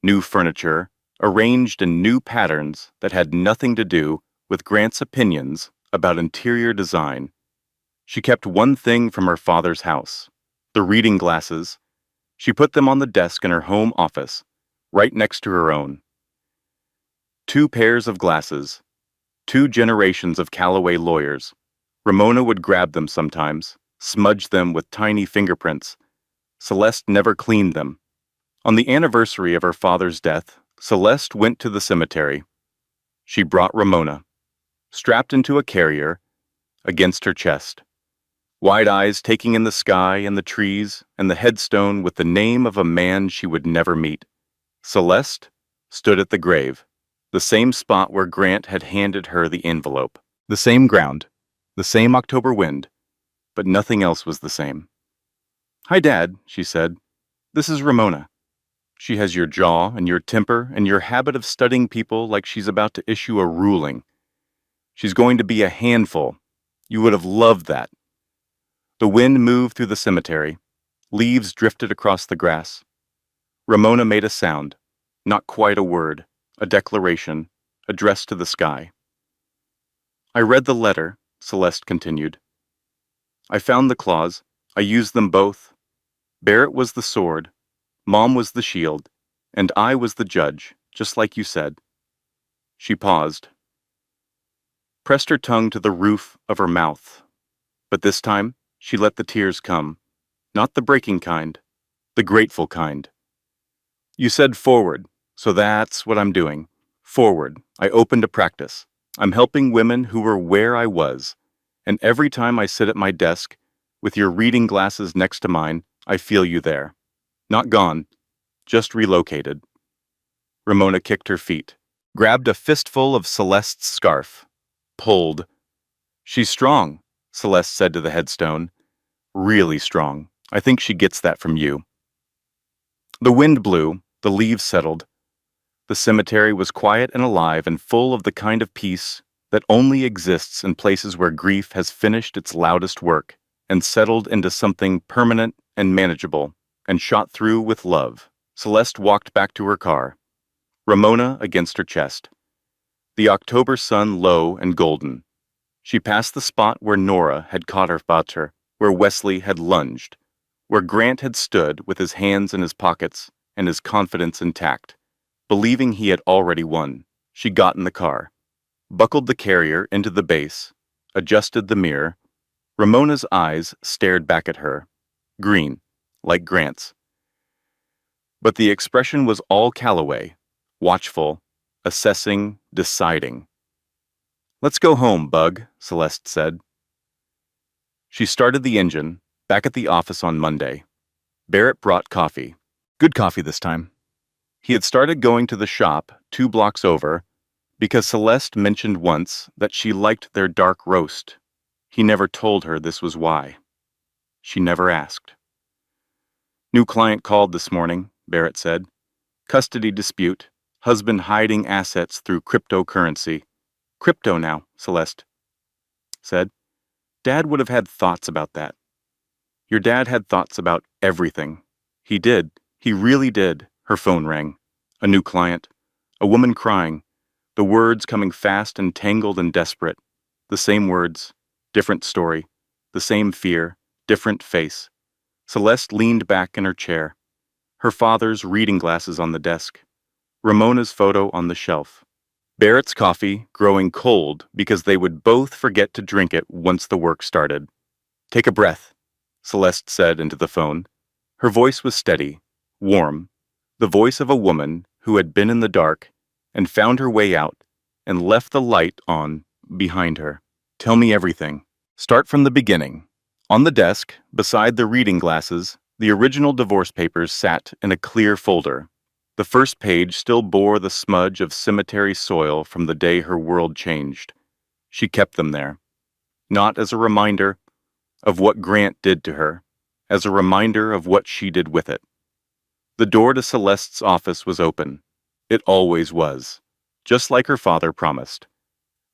new furniture, arranged in new patterns that had nothing to do with Grant's opinions about interior design. She kept one thing from her father's house, the reading glasses. She put them on the desk in her home office, right next to her own. 2 pairs of glasses, 2 generations of Callaway lawyers. Ramona would grab them sometimes, smudge them with tiny fingerprints. Celeste never cleaned them. On the anniversary of her father's death, Celeste went to the cemetery. She brought Ramona, strapped into a carrier, against her chest. Wide eyes taking in the sky and the trees and the headstone with the name of a man she would never meet. Celeste stood at the grave, the same spot where Grant had handed her the envelope. The same ground, the same October wind, but nothing else was the same. "Hi, Dad," she said. "This is Ramona. She has your jaw and your temper and your habit of studying people like she's about to issue a ruling. She's going to be a handful. You would have loved that." The wind moved through the cemetery. Leaves drifted across the grass. Ramona made a sound, not quite a word, a declaration, addressed to the sky. "I read the letter," Celeste continued. "I found the claws. I used them both. Barrett was the sword, Mom was the shield, and I was the judge, just like you said." She paused, pressed her tongue to the roof of her mouth. But this time, she let the tears come. Not the breaking kind, the grateful kind. "You said forward, so that's what I'm doing. Forward, I opened a practice. I'm helping women who were where I was. And every time I sit at my desk, with your reading glasses next to mine, I feel you there. Not gone, just relocated." Ramona kicked her feet, grabbed a fistful of Celeste's scarf, pulled. "She's strong," Celeste said to the headstone. "Really strong. I think she gets that from you." The wind blew, the leaves settled. The cemetery was quiet and alive and full of the kind of peace that only exists in places where grief has finished its loudest work and settled into something permanent and manageable and shot through with love. Celeste walked back to her car, Ramona against her chest. The October sun low and golden. She passed the spot where Nora had caught her father, where Wesley had lunged, where Grant had stood with his hands in his pockets and his confidence intact, believing he had already won. She got in the car, buckled the carrier into the base, adjusted the mirror. Ramona's eyes stared back at her, green, like Grant's. But the expression was all Callaway, watchful, assessing, deciding. "Let's go home, Bug," Celeste said. She started the engine, back at the office on Monday. Barrett brought coffee. Good coffee this time. He had started going to the shop 2 blocks over because Celeste mentioned once that she liked their dark roast. He never told her this was why. She never asked. New client called this morning, Barrett said. Custody dispute. Husband hiding assets through cryptocurrency. Crypto now, Celeste said. Dad would have had thoughts about that. Your dad had thoughts about everything. He did. He really did. Her phone rang. A new client. A woman crying. The words coming fast and tangled and desperate. The same words. Different story. The same fear. Different face. Celeste leaned back in her chair. Her father's reading glasses on the desk. Ramona's photo on the shelf. Barrett's coffee growing cold because they would both forget to drink it once the work started. Take a breath, Celeste said into the phone. Her voice was steady, warm, the voice of a woman who had been in the dark and found her way out and left the light on behind her. Tell me everything. Start from the beginning. On the desk, beside the reading glasses, the original divorce papers sat in a clear folder. The first page still bore the smudge of cemetery soil from the day her world changed. She kept them there, not as a reminder of what Grant did to her, as a reminder of what she did with it. The door to Celeste's office was open. It always was, just like her father promised.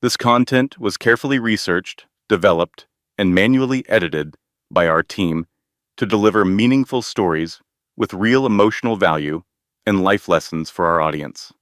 This content was carefully researched, developed, and manually edited by our team to deliver meaningful stories with real emotional value and life lessons for our audience.